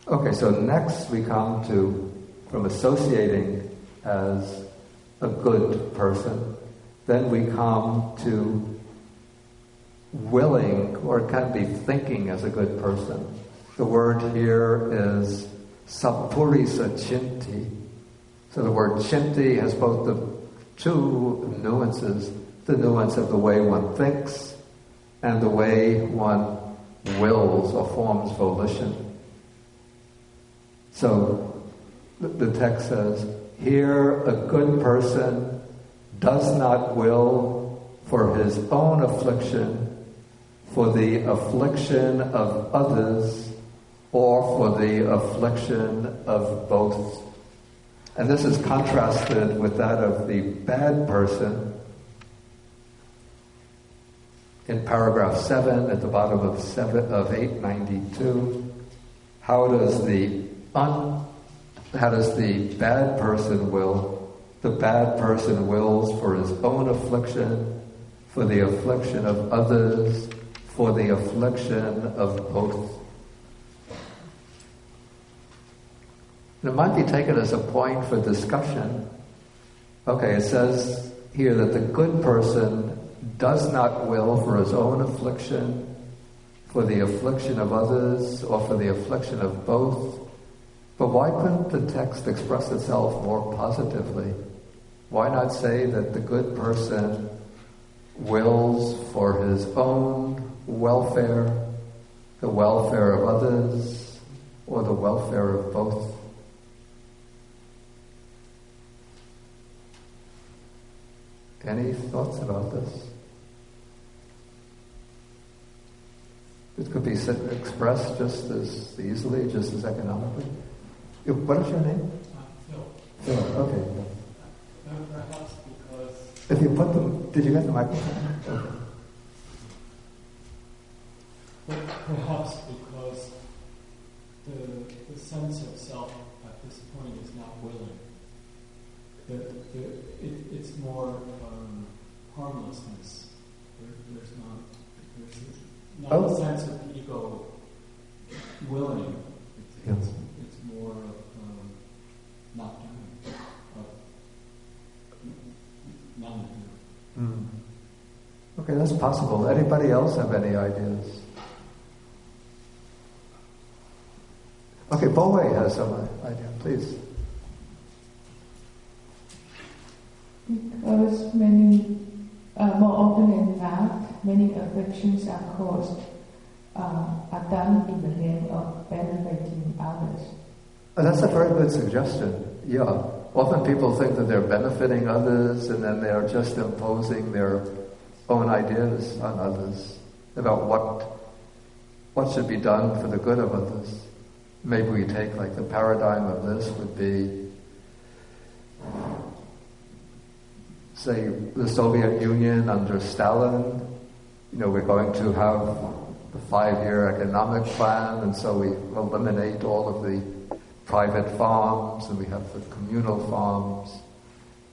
Okay, so next we come to, from associating as a good person, then we come to willing, or it can be thinking as a good person. The word here is sappurisa chinti. So the word chinti has both the 2 nuances, the nuance of the way one thinks and the way one wills or forms volition. So the text says, Here, a good person does not will for his own affliction, for the affliction of others, or for the affliction of both. And this is contrasted with that of the bad person. In paragraph 7, at the bottom of 892, how does the bad person will? The bad person wills for his own affliction, for the affliction of others, for the affliction of both. And it might be taken as a point for discussion. Okay, it says here that the good person does not will for his own affliction, for the affliction of others, or for the affliction of both. But why couldn't the text express itself more positively? Why not say that the good person wills for his own welfare, the welfare of others, or the welfare of both? Any thoughts about this? It could be expressed just as easily, just as economically. What is your name? Phil. Phil, okay. Perhaps because... If you put them... Did you get the microphone? Okay. Perhaps because the sense of self at this point is not willing. It's more harmlessness. There's not a sense of ego willing. It's more of not doing, of non-doing. Okay, that's possible. Anybody else have any ideas? Okay, Bowe has some idea. Please. Because many, more often in fact, many afflictions are caused, are done in the name of benefiting others. Oh, that's a very good suggestion. Yeah. Often people think that they're benefiting others and then they're just imposing their own ideas on others about what should be done for the good of others. Maybe we take like the paradigm of this would be, say, the Soviet Union under Stalin. We're going to have the 5-year economic plan, and so we eliminate all of the private farms, and we have the communal farms.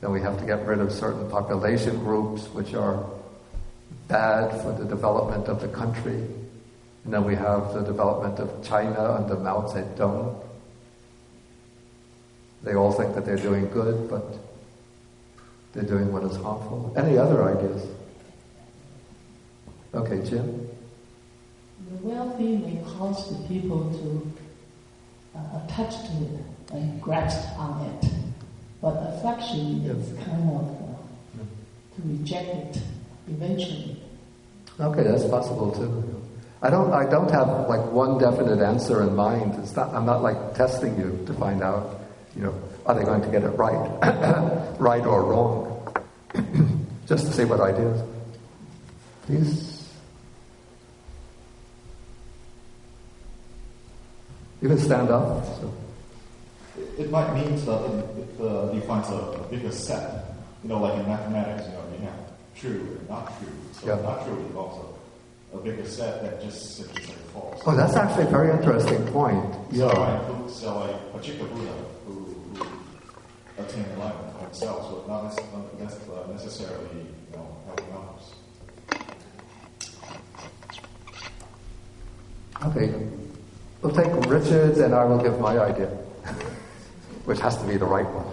Then we have to get rid of certain population groups which are bad for the development of the country. And then we have the development of China under Mao Zedong. They all think that they're doing good, but they're doing what is harmful. Any other ideas? Okay, Jim? The wealthy may cause the people to attach to it and grasp on it. But affection is kind of to reject it eventually. Okay, that's possible too. I don't have like one definite answer in mind. I'm not like testing you to find out, are they going to get it right, right or wrong? Just to see what ideas. Please. You can stand up. So. It might mean that it defines a bigger set. Like in mathematics, you have true and not true. So not true is also a bigger set that just simply say false. Oh, that's actually a very interesting point. So a Buddha who attained enlightenment for himself, so not necessarily helping others. Okay. We'll take Richard's and I will give my idea, which has to be the right one.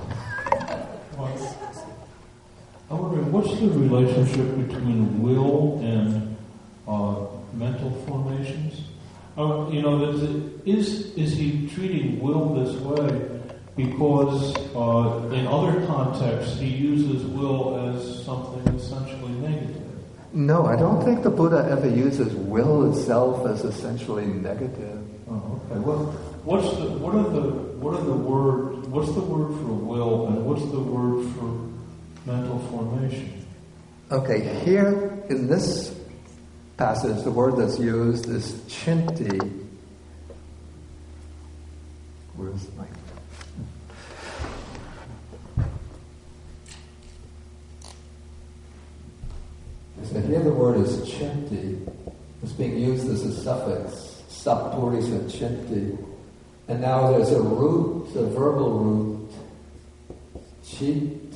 I'm wondering, what's the relationship between will and mental formations? Is he treating will this way because in other contexts he uses will as something essentially negative? No, I don't think the Buddha ever uses will itself as essentially negative. Oh, okay. What are the word what's the word for will, and what's the word for mental formation? Okay, here in this passage, the word that's used is chinti. Where's my... So here the word is chinti. It's being used as a suffix, sapurisa chinti. And now there's a root, a verbal root, chit,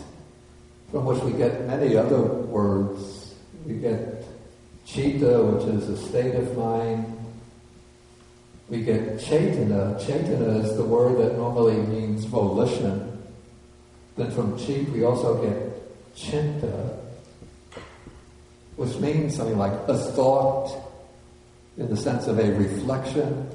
from which we get many other words. We get chitta, which is a state of mind. We get chaitana. Chaitana is the word that normally means volition. Then from chit we also get chinta, which means something like a thought in the sense of a reflection.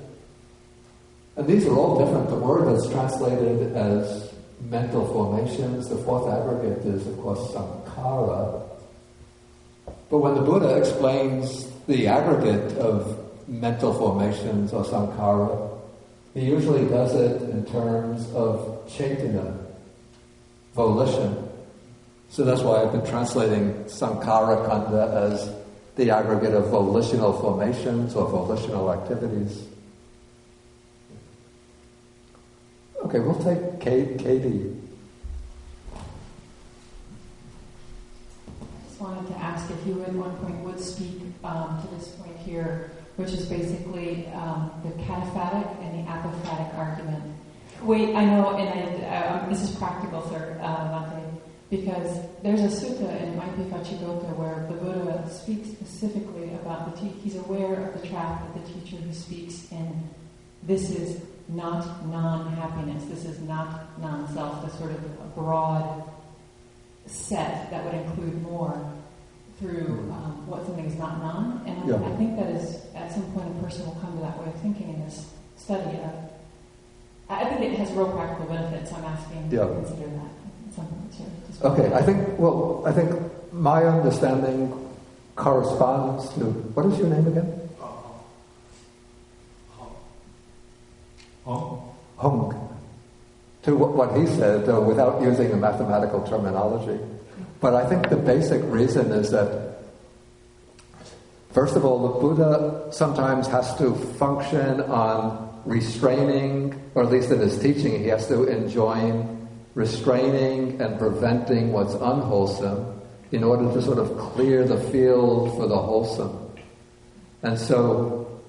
And these are all different. The word that's translated as mental formations, the fourth aggregate is, of course, sankhara. But when the Buddha explains the aggregate of mental formations or sankhara, he usually does it in terms of chaitana, volition. So that's why I've been translating sankhara kanda as the aggregate of volitional formations or volitional activities. Okay, we'll take Katie. I just wanted to ask if you at one point would speak to this point here, which is basically the cataphatic and the apophatic argument. Wait, I know, and this is practical, sir, Mate, because there's a sutta in Maipikachigotta where the Buddha speaks specifically about he's aware of the trap of the teacher who speaks in this is not non-happiness, this is not non-self, the sort of a broad set that would include more through what something is not non. And I think that is, at some point, a person will come to that way of thinking in this study. I think it has real practical benefits, so I'm asking you to consider that. Something to Okay, I think my understanding corresponds to, what is your name again? Hong. To what he said, without using the mathematical terminology. But I think the basic reason is that, first of all, the Buddha sometimes has to function on restraining, or at least in his teaching, he has to enjoin restraining and preventing what's unwholesome in order to sort of clear the field for the wholesome. And so,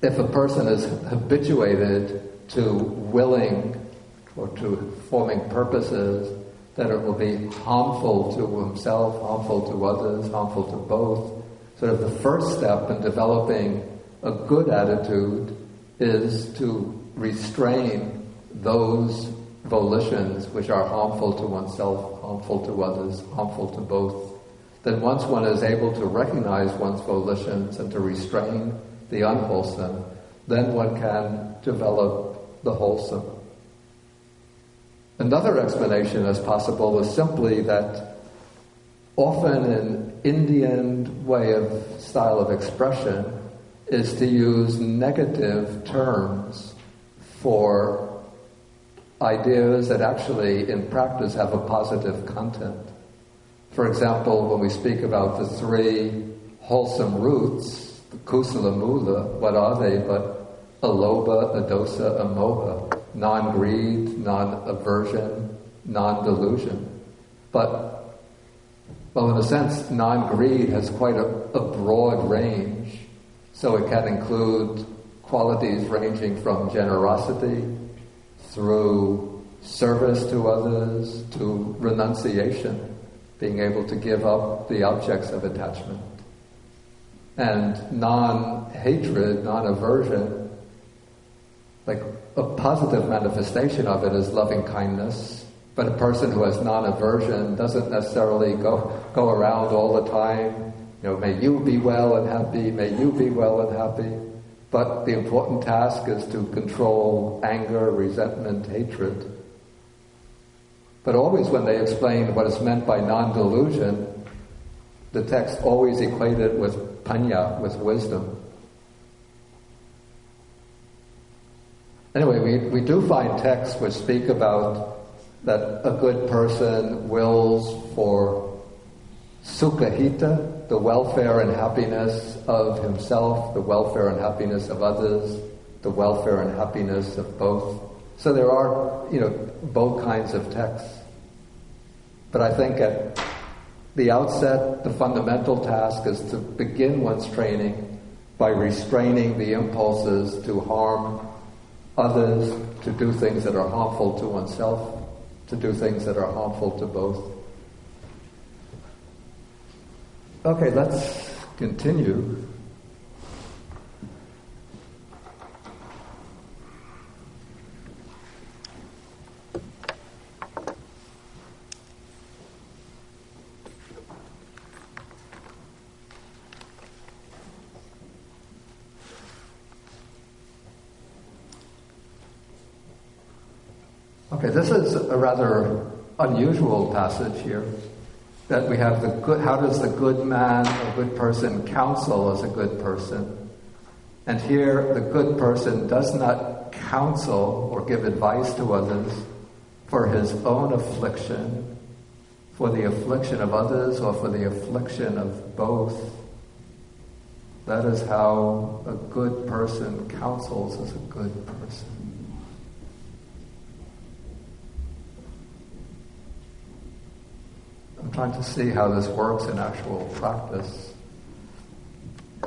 if a person is habituated to willing or to forming purposes that it will be harmful to himself, harmful to others, harmful to both, sort of the first step in developing a good attitude is to restrain those volitions which are harmful to oneself, harmful to others, harmful to both. Then once one is able to recognize one's volitions and to restrain the unwholesome, then one can develop the wholesome. Another explanation as possible is simply that often an Indian way of style of expression is to use negative terms for ideas that actually in practice have a positive content. For example, when we speak about the three wholesome roots, the kusala mula, what are they but alobha, adosa, amoha? Non-greed, non-aversion, non-delusion. But, well, in a sense, non-greed has quite a broad range. So it can include qualities ranging from generosity through service to others to renunciation, being able to give up the objects of attachment. And non-hatred, non-aversion, like a positive manifestation of it is loving kindness, but a person who has non-aversion doesn't necessarily go around all the time, may you be well and happy, may you be well and happy. But the important task is to control anger, resentment, hatred. But always when they explain what is meant by non-delusion, the text always equated it with panya, with wisdom. Anyway, we do find texts which speak about that a good person wills for sukhahita, the welfare and happiness of himself, the welfare and happiness of others, the welfare and happiness of both. So there are, both kinds of texts. But I think at the outset, the fundamental task is to begin one's training by restraining the impulses to harm others, to do things that are harmful to oneself, to do things that are harmful to both. Okay, let's continue. Okay, this is a rather unusual passage here, that we have the good, how does the good man or good person counsel as a good person? And here the good person does not counsel or give advice to others for his own affliction, for the affliction of others, or for the affliction of both. That is how a good person counsels as a good person. I'm trying to see how this works in actual practice.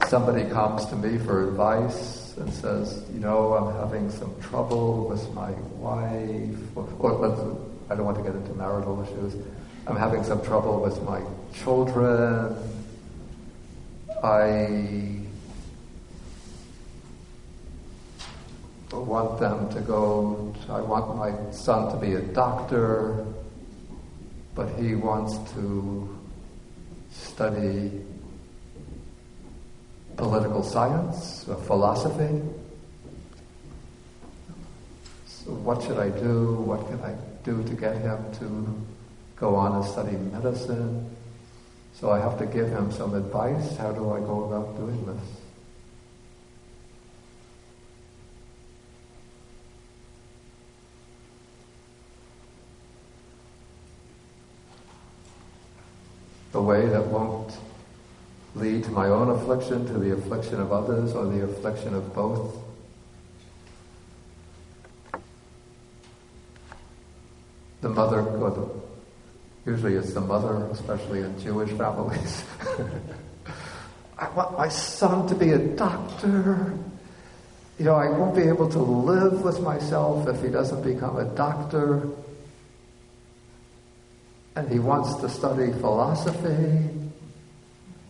Somebody comes to me for advice and says, I'm having some trouble with my wife, or I don't want to get into marital issues. I'm having some trouble with my children. I want I want my son to be a doctor, but he wants to study political science or philosophy. So what should I do? What can I do to get him to go on and study medicine? So I have to give him some advice. How do I go about doing this? A way that won't lead to my own affliction, to the affliction of others, or the affliction of both. The mother, usually it's the mother, especially in Jewish families. I want my son to be a doctor. I won't be able to live with myself if he doesn't become a doctor. And he wants to study philosophy.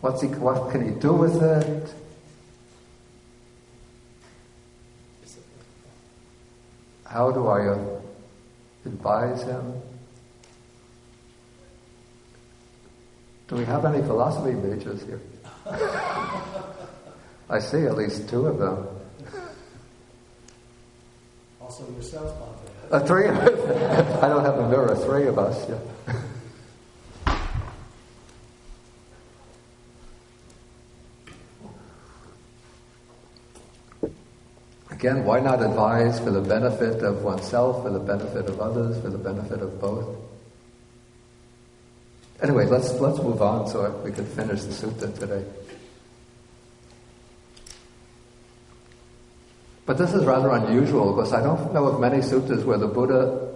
What can he do with it? How do I advise him? Do we have any philosophy majors here? I see at least two of them. Also yourself, Bhante. Three of us. I don't have a mirror. Three of us, yeah. Again, why not advise for the benefit of oneself, for the benefit of others, for the benefit of both? Anyway, let's move on so we can finish the sutta today. But this is rather unusual because I don't know of many suttas where the Buddha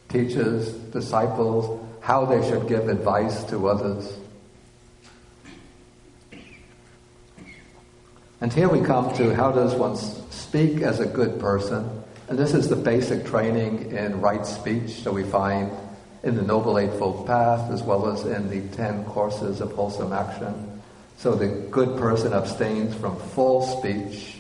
teaches disciples how they should give advice to others. And here we come to how does one speak as a good person. And this is the basic training in right speech that we find in the Noble Eightfold Path as well as in the 10 courses of wholesome action. So the good person abstains from false speech,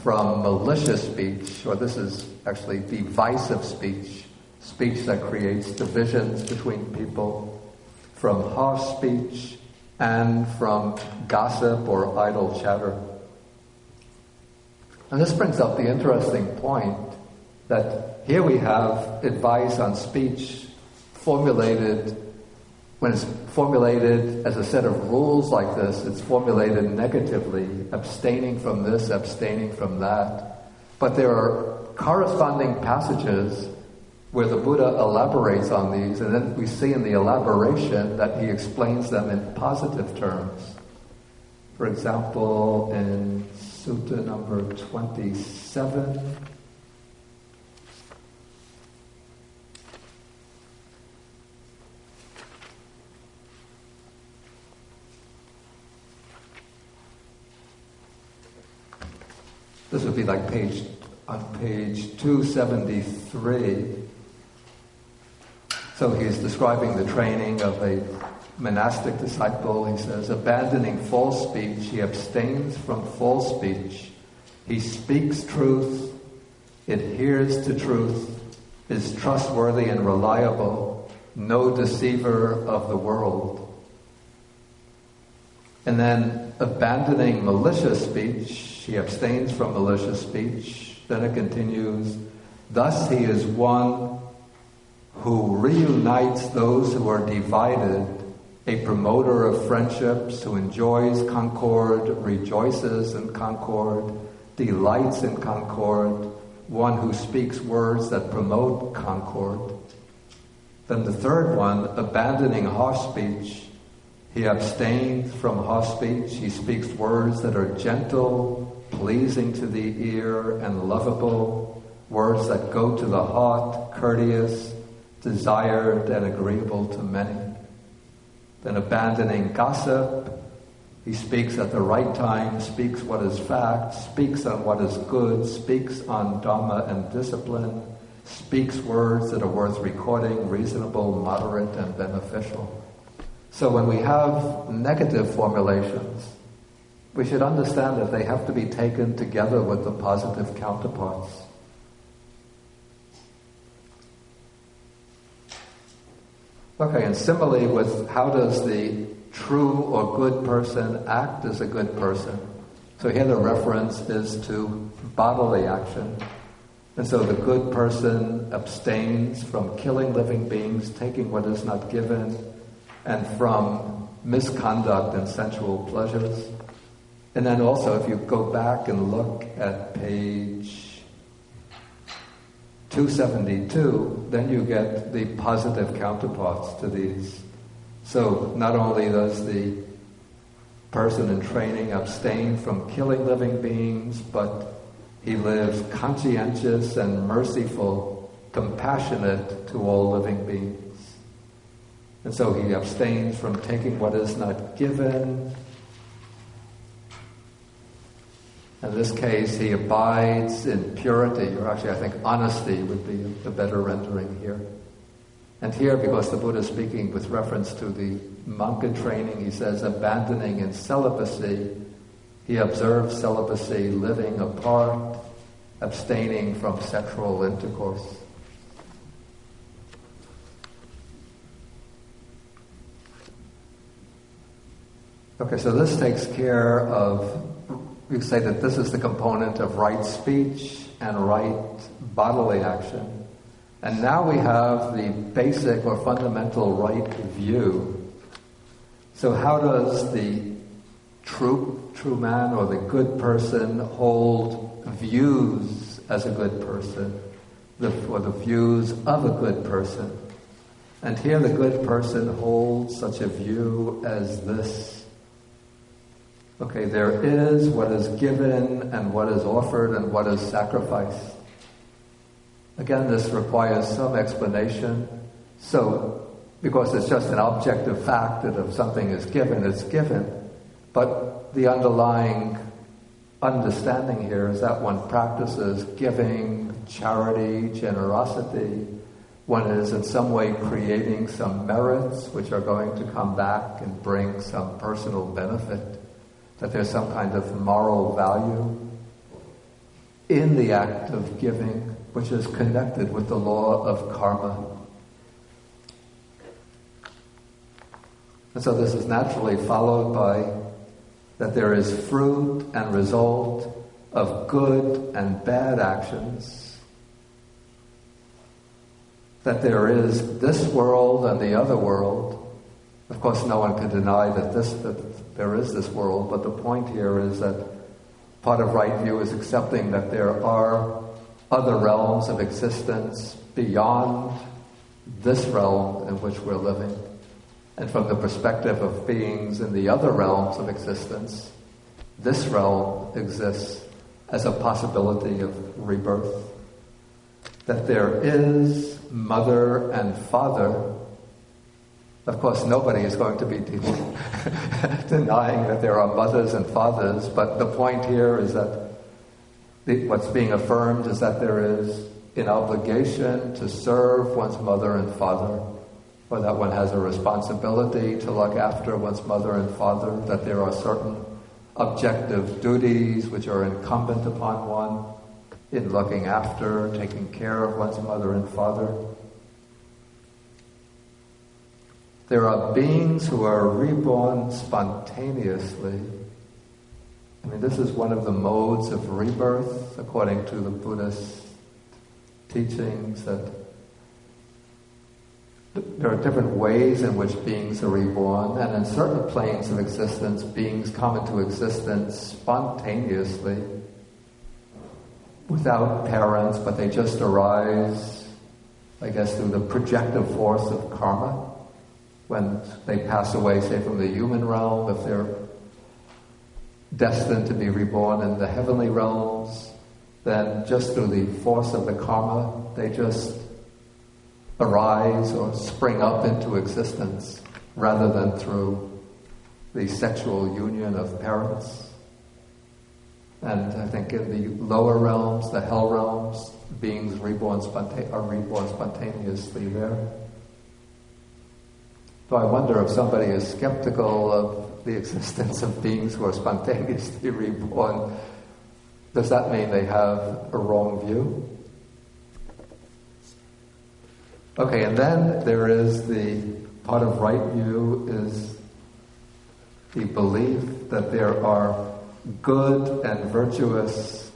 from malicious speech, or this is actually divisive speech, speech that creates divisions between people, from harsh speech, and from gossip or idle chatter. And this brings up the interesting point that here we have advice on speech formulated, when it's formulated as a set of rules like this, it's formulated negatively, abstaining from this, abstaining from that. But there are corresponding passages where the Buddha elaborates on these, and then we see in the elaboration that he explains them in positive terms. For example, in Sutta number 27, this would be like on page 273. So he's describing the training of a monastic disciple. He says, abandoning false speech, he abstains from false speech. He speaks truth, adheres to truth, is trustworthy and reliable, no deceiver of the world. And then abandoning malicious speech, he abstains from malicious speech. Then it continues, thus he is one who reunites those who are divided, a promoter of friendships who enjoys concord, rejoices in concord, delights in concord, one who speaks words that promote concord. Then the third one, abandoning harsh speech, he abstains from harsh speech. He speaks words that are gentle, pleasing to the ear, and lovable, words that go to the heart, courteous, desired, and agreeable to many. Then abandoning gossip, he speaks at the right time, speaks what is fact, speaks on what is good, speaks on dharma and discipline, speaks words that are worth recording, reasonable, moderate, and beneficial. So when we have negative formulations, we should understand that they have to be taken together with the positive counterparts. Okay, and similarly with how does the true or good person act as a good person? So here the reference is to bodily action. And so the good person abstains from killing living beings, taking what is not given, and from misconduct and sensual pleasures. And then also, if you go back and look at page 272, then you get the positive counterparts to these. So not only does the person in training abstain from killing living beings, but he lives conscientious and merciful, compassionate to all living beings. And so he abstains from taking what is not given. In this case, he abides in purity, or actually I think honesty would be the better rendering here. And here, because the Buddha is speaking with reference to the monk in training, he says, abandoning in celibacy, he observes celibacy, living apart, abstaining from sexual intercourse. Okay, so this takes care of, we say that this is the component of right speech and right bodily action. And now we have the basic or fundamental right view. So how does the true man or the good person hold views as a good person, or the views of a good person? And here the good person holds such a view as this. Okay, there is what is given and what is offered and what is sacrificed. Again, this requires some explanation. So, because it's just an objective fact that if something is given, it's given. But the underlying understanding here is that one practices giving, charity, generosity. One is in some way creating some merits which are going to come back and bring some personal benefit. That there's some kind of moral value in the act of giving, which is connected with the law of karma. And so this is naturally followed by that there is fruit and result of good and bad actions. That there is this world and the other world. Of course, no one can deny that there is this world, but the point here is that part of right view is accepting that there are other realms of existence beyond this realm in which we're living. And from the perspective of beings in the other realms of existence, this realm exists as a possibility of rebirth. That there is mother and father. Of course, nobody is going to be denying that there are mothers and fathers, but the point here is that what's being affirmed is that there is an obligation to serve one's mother and father, or that one has a responsibility to look after one's mother and father, that there are certain objective duties which are incumbent upon one in looking after, taking care of one's mother and father. There are beings who are reborn spontaneously. I mean, this is one of the modes of rebirth, according to the Buddhist teachings, that there are different ways in which beings are reborn, and in certain planes of existence, beings come into existence spontaneously, without parents, but they just arise, I guess, through the projective force of karma. When they pass away, say, from the human realm, if they're destined to be reborn in the heavenly realms, then just through the force of the karma, they just arise or spring up into existence, rather than through the sexual union of parents. And I think in the lower realms, the hell realms, beings are reborn spontaneously there. So I wonder if somebody is skeptical of the existence of beings who are spontaneously reborn, does that mean they have a wrong view? Okay, and then there is the part of right view is the belief that there are good and virtuous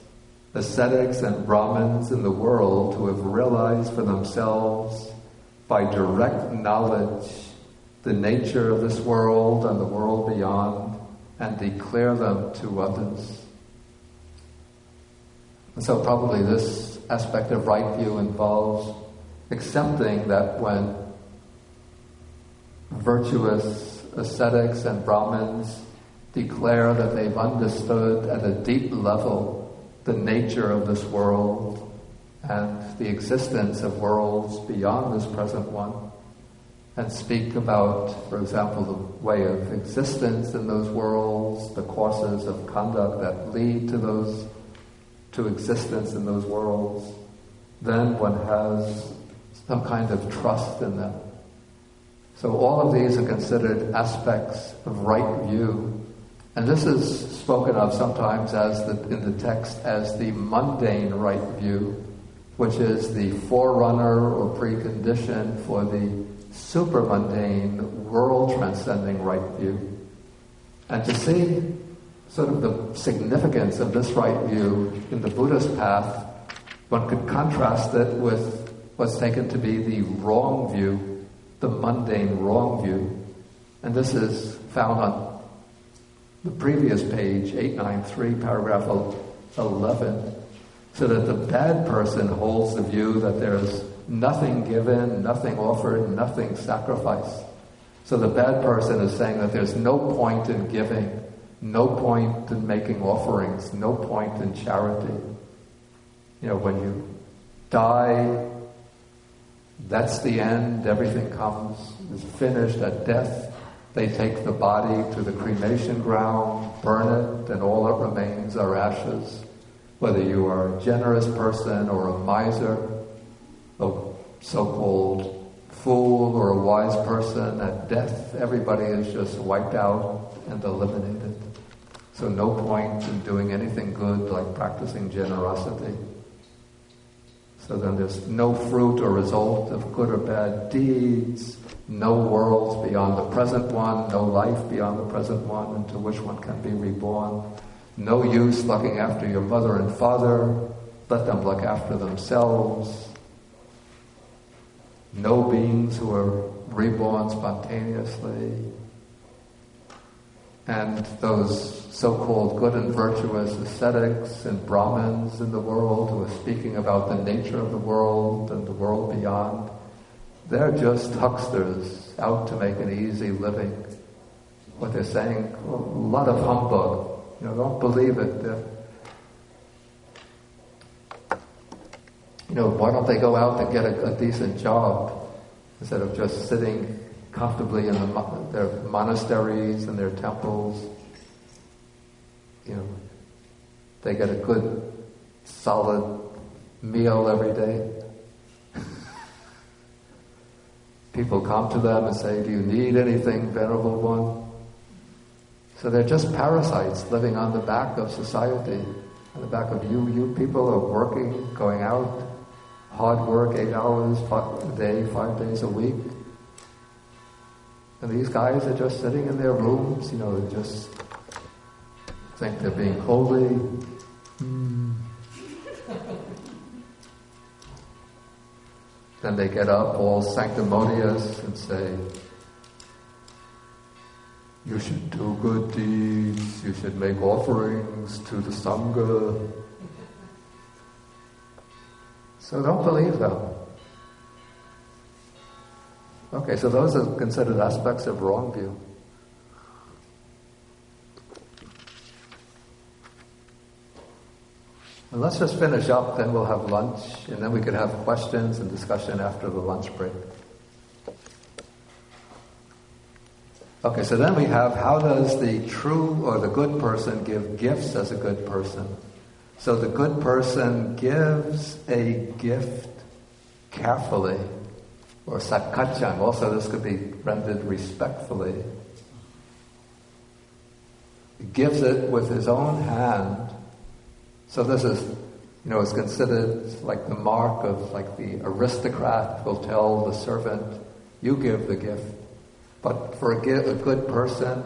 ascetics and Brahmins in the world who have realized for themselves by direct knowledge the nature of this world and the world beyond, and declare them to others. And so probably this aspect of right view involves accepting that when virtuous ascetics and Brahmins declare that they've understood at a deep level the nature of this world and the existence of worlds beyond this present one, and speak about, for example, the way of existence in those worlds, the courses of conduct that lead to existence in those worlds, then one has some kind of trust in them. So all of these are considered aspects of right view. And this is spoken of sometimes in the text as the mundane right view, which is the forerunner or precondition for the supramundane, world-transcending right view. And to see sort of the significance of this right view in the Buddhist path, one could contrast it with what's taken to be the wrong view, the mundane wrong view. And this is found on the previous page, 893, paragraph 11, so that the bad person holds the view that there's nothing given, nothing offered, nothing sacrificed. So the bad person is saying that there's no point in giving, no point in making offerings, no point in charity. You know, when you die, that's the end, everything is finished at death. They take the body to the cremation ground, burn it, and all that remains are ashes. Whether you are a generous person or a miser, a so-called fool or a wise person, at death everybody is just wiped out and eliminated. So no point in doing anything good like practicing generosity. So then there's no fruit or result of good or bad deeds, no worlds beyond the present one, no life beyond the present one into which one can be reborn. No use looking after your mother and father, let them look after themselves. No beings who are reborn spontaneously. And those so-called good and virtuous ascetics and Brahmins in the world who are speaking about the nature of the world and the world beyond, they're just hucksters out to make an easy living. What they're saying, a lot of humbug. Don't believe it. Why don't they go out and get a decent job instead of just sitting comfortably in their monasteries and their temples? They get a good, solid meal every day. People come to them and say, "Do you need anything, Venerable One?" So they're just parasites living on the back of society, on the back of you. You people are working, going out, hard work, 8 hours a day, 5 days a week. And these guys are just sitting in their rooms, they just think they're being holy. Then they get up all sanctimonious and say, "You should do good deeds, you should make offerings to the Sangha." So don't believe them. Okay, so those are considered aspects of wrong view. And let's just finish up, then we'll have lunch, and then we could have questions and discussion after the lunch break. Okay, so then we have, how does the true or the good person give gifts as a good person? So the good person gives a gift carefully, or satkachang. Also, this could be rendered respectfully. He gives it with his own hand. So this is, it's considered like the mark of, like the aristocrat will tell the servant, "You give the gift." But for a good person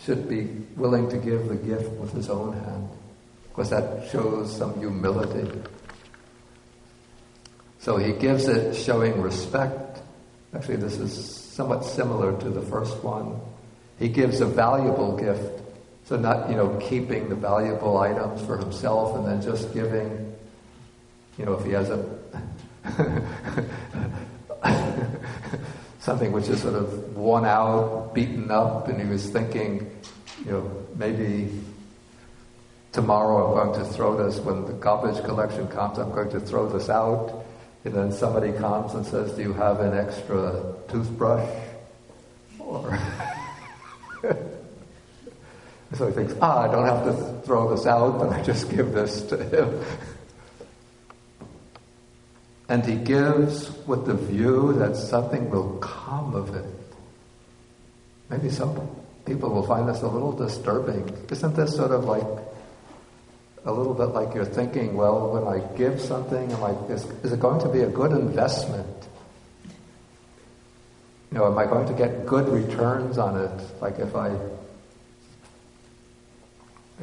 should be willing to give the gift with his own hand, because that shows some humility. So he gives it showing respect. Actually, this is somewhat similar to the first one. He gives a valuable gift. So not, keeping the valuable items for himself and then just giving, if he has something which is sort of worn out, beaten up, and he was thinking, maybe tomorrow I'm going to throw this, when the garbage collection comes, I'm going to throw this out. And then somebody comes and says, "Do you have an extra toothbrush?" Or so he thinks, I don't have to throw this out, but I just give this to him. And he gives with the view that something will come of it. Maybe some people will find this a little disturbing. Isn't this sort of like a little bit like you're thinking, well, when I give something, is it going to be a good investment? Am I going to get good returns on it? Like if I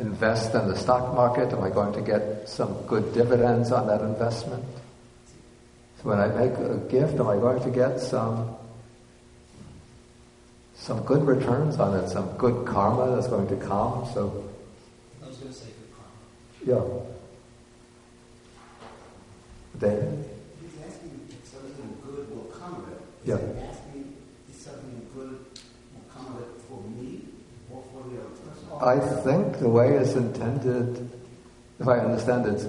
invest in the stock market, am I going to get some good dividends on that investment? So when I make a gift, am I going to get some good returns on it, some good karma that's going to come? So I was going to say good karma. Yeah. David? He's asking if something good will come of it. Yeah. He's asking if something good will come of it for me or for the other person. I think the way it's intended, if I understand it,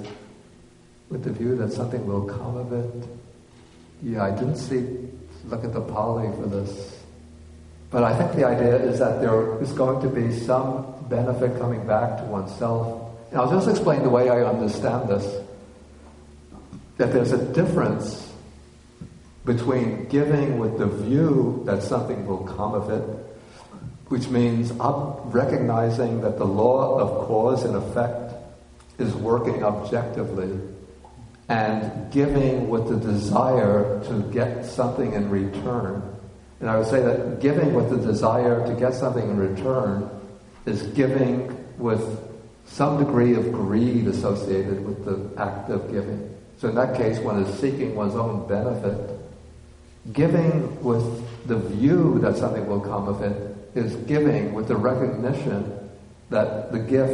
with the view that something will come of it. Yeah, I didn't look at the Pali for this. But I think the idea is that there is going to be some benefit coming back to oneself. And I'll just explain the way I understand this. That there's a difference between giving with the view that something will come of it, which means recognizing that the law of cause and effect is working objectively, and giving with the desire to get something in return. And I would say that giving with the desire to get something in return is giving with some degree of greed associated with the act of giving. So in that case, one is seeking one's own benefit. Giving with the view that something will come of it is giving with the recognition that the gift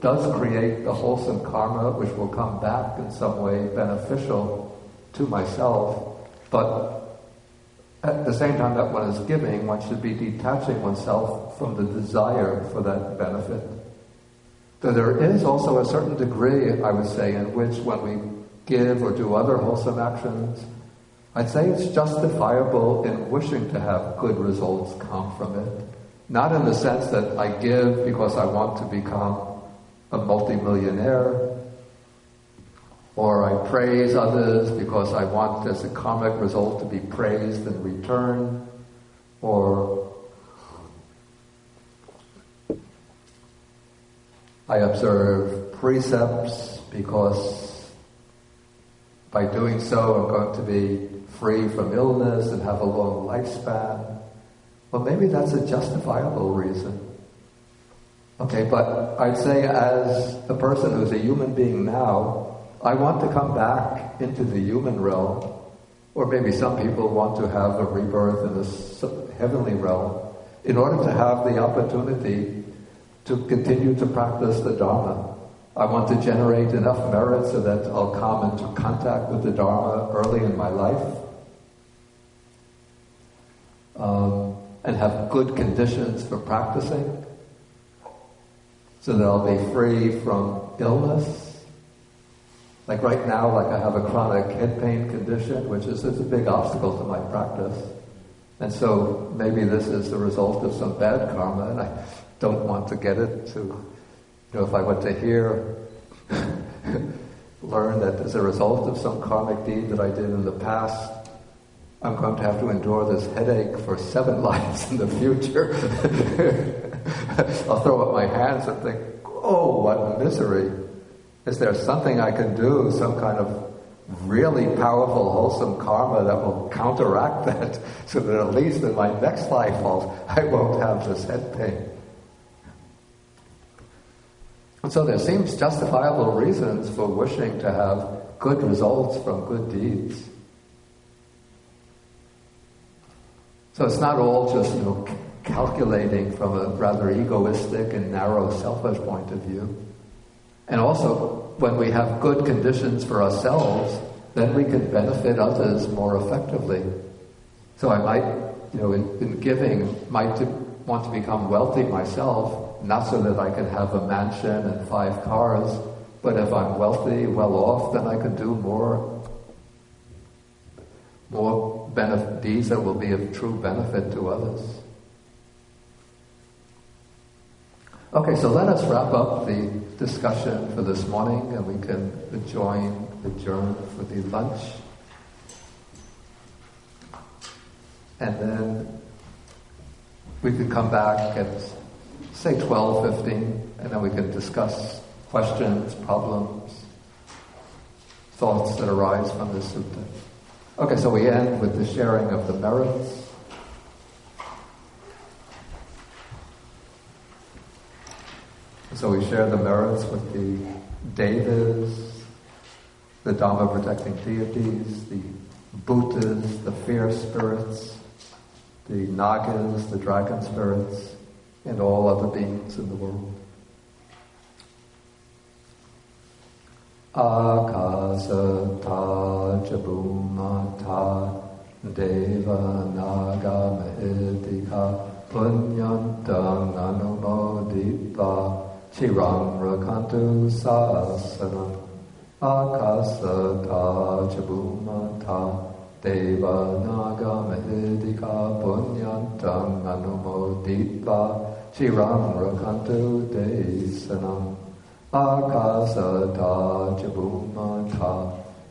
does create the wholesome karma which will come back in some way beneficial to myself, but at the same time that one is giving, one should be detaching oneself from the desire for that benefit. So there is also a certain degree, I would say, in which when we give or do other wholesome actions, I'd say it's justifiable in wishing to have good results come from it. Not in the sense that I give because I want to become a multimillionaire, or I praise others because I want as a karmic result to be praised in return, or I observe precepts because by doing so I'm going to be free from illness and have a long lifespan. Well, maybe that's a justifiable reason. Okay, but I'd say as a person who's a human being now, I want to come back into the human realm, or maybe some people want to have a rebirth in the heavenly realm, in order to have the opportunity to continue to practice the Dharma. I want to generate enough merit so that I'll come into contact with the Dharma early in my life, and have good conditions for practicing, so that I'll be free from illness. Like right now, like I have a chronic head pain condition, which is a big obstacle to my practice. And so maybe this is the result of some bad karma, and I don't want to get it to, if I were to hear, learn that as a result of some karmic deed that I did in the past, I'm going to have to endure this headache for 7 lives in the future. I'll throw up my hands and think, oh, what misery. Is there something I can do, some kind of really powerful, wholesome karma that will counteract that, so that at least in my next life I won't have this head pain? And so there seems justifiable reasons for wishing to have good results from good deeds. So it's not all just, calculating from a rather egoistic and narrow, selfish point of view. And also, when we have good conditions for ourselves, then we can benefit others more effectively. So I might, in giving, might want to become wealthy myself, not so that I can have a mansion and 5 cars, but if I'm wealthy, well off, then I can do more deeds that will be of true benefit to others. Okay, so let us wrap up the discussion for this morning, and we can adjourn for the lunch. And then we can come back at, say, 12:15, and then we can discuss questions, problems, thoughts that arise from the sutta. Okay, so we end with the sharing of the merits. So we share the merits with the Devas, the Dharma-protecting deities, the Bhutas, the fierce spirits, the Nagas, the dragon spirits, and all other beings in the world. Akasata Jabhumata Deva Naga Mahidika Punyantang Anumodita Chiram Rakantu Sasanam Akasata Jabhumata Deva Naga Mahidika Punyantang Anumodita Chiram Rakantu Desanam Akasata Jabhumata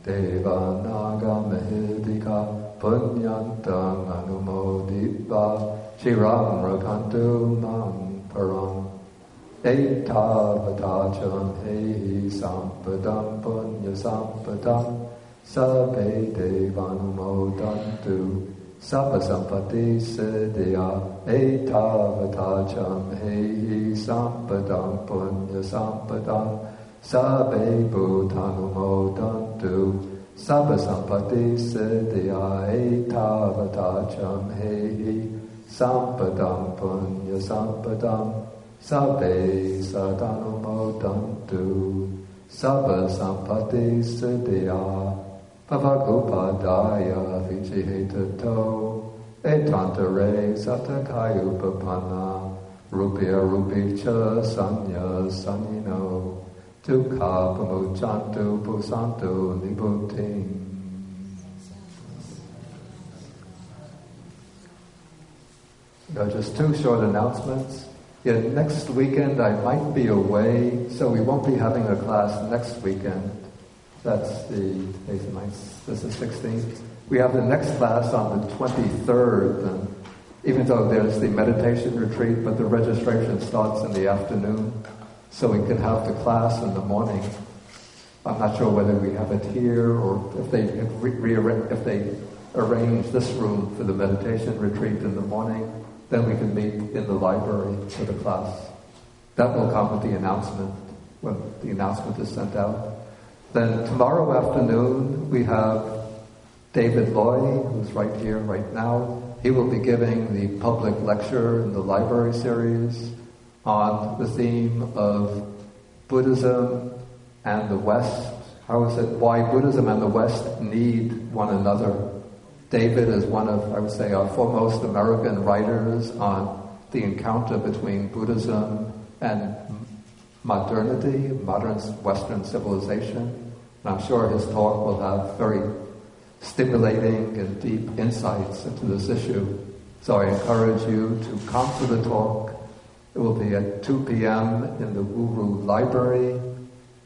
Deva Naga Mahidika Punyantang Anumodita Chiram Rakantu Mam Param Etavadacham Hehi Sampadam Punya Sampadam Sabbe Devanumodantu Sabba Sampati Siddhya Etavadacham Hehi Sampadam Punya Sampadam Sabbe Bhutanumodantu Sabba Sampati Siddhya Etavadacham Hehi sampadam punya sampadam sabbe sadanumodantu sabba sampati siddhya pavagopadaya vichihetato etantare satakayupapanna rupya rupicha sanya sanino dukkha pamuchantu pusantu nibbutting. Just two short announcements. Next weekend I might be away, so we won't be having a class next weekend. That's the 8th, 9th, this is 16th. We have the next class on the 23rd, and even though there's the meditation retreat, but the registration starts in the afternoon, so we can have the class in the morning. I'm not sure whether we have it here or if they arrange this room for the meditation retreat in the morning, then we can meet in the library for the class. That will come with the announcement, when the announcement is sent out. Then tomorrow afternoon we have David Loy, who's right here, right now. He will be giving the public lecture in the library series on the theme of Buddhism and the West. How is it? Why Buddhism and the West need one another. David is one of, I would say, our foremost American writers on the encounter between Buddhism and modernity, modern Western civilization. And I'm sure his talk will have very stimulating and deep insights into this issue. So I encourage you to come to the talk. It will be at 2 p.m. in the Uru Library.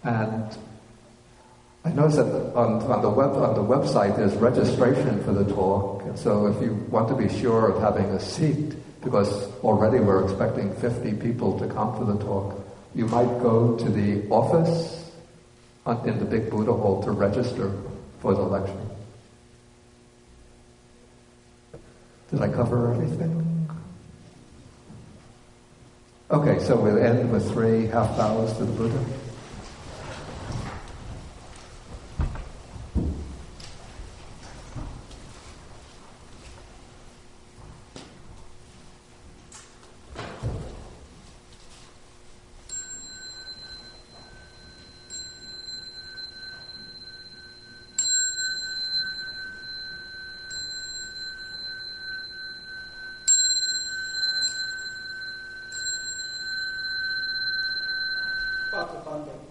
And I noticed that on the website there's registration for the talk. And so if you want to be sure of having a seat, because already we're expecting 50 people to come for the talk, you might go to the office in the big Buddha Hall to register for the lecture. Did I cover everything? Okay, so we'll end with 3 half bows to the Buddha. Father Banda.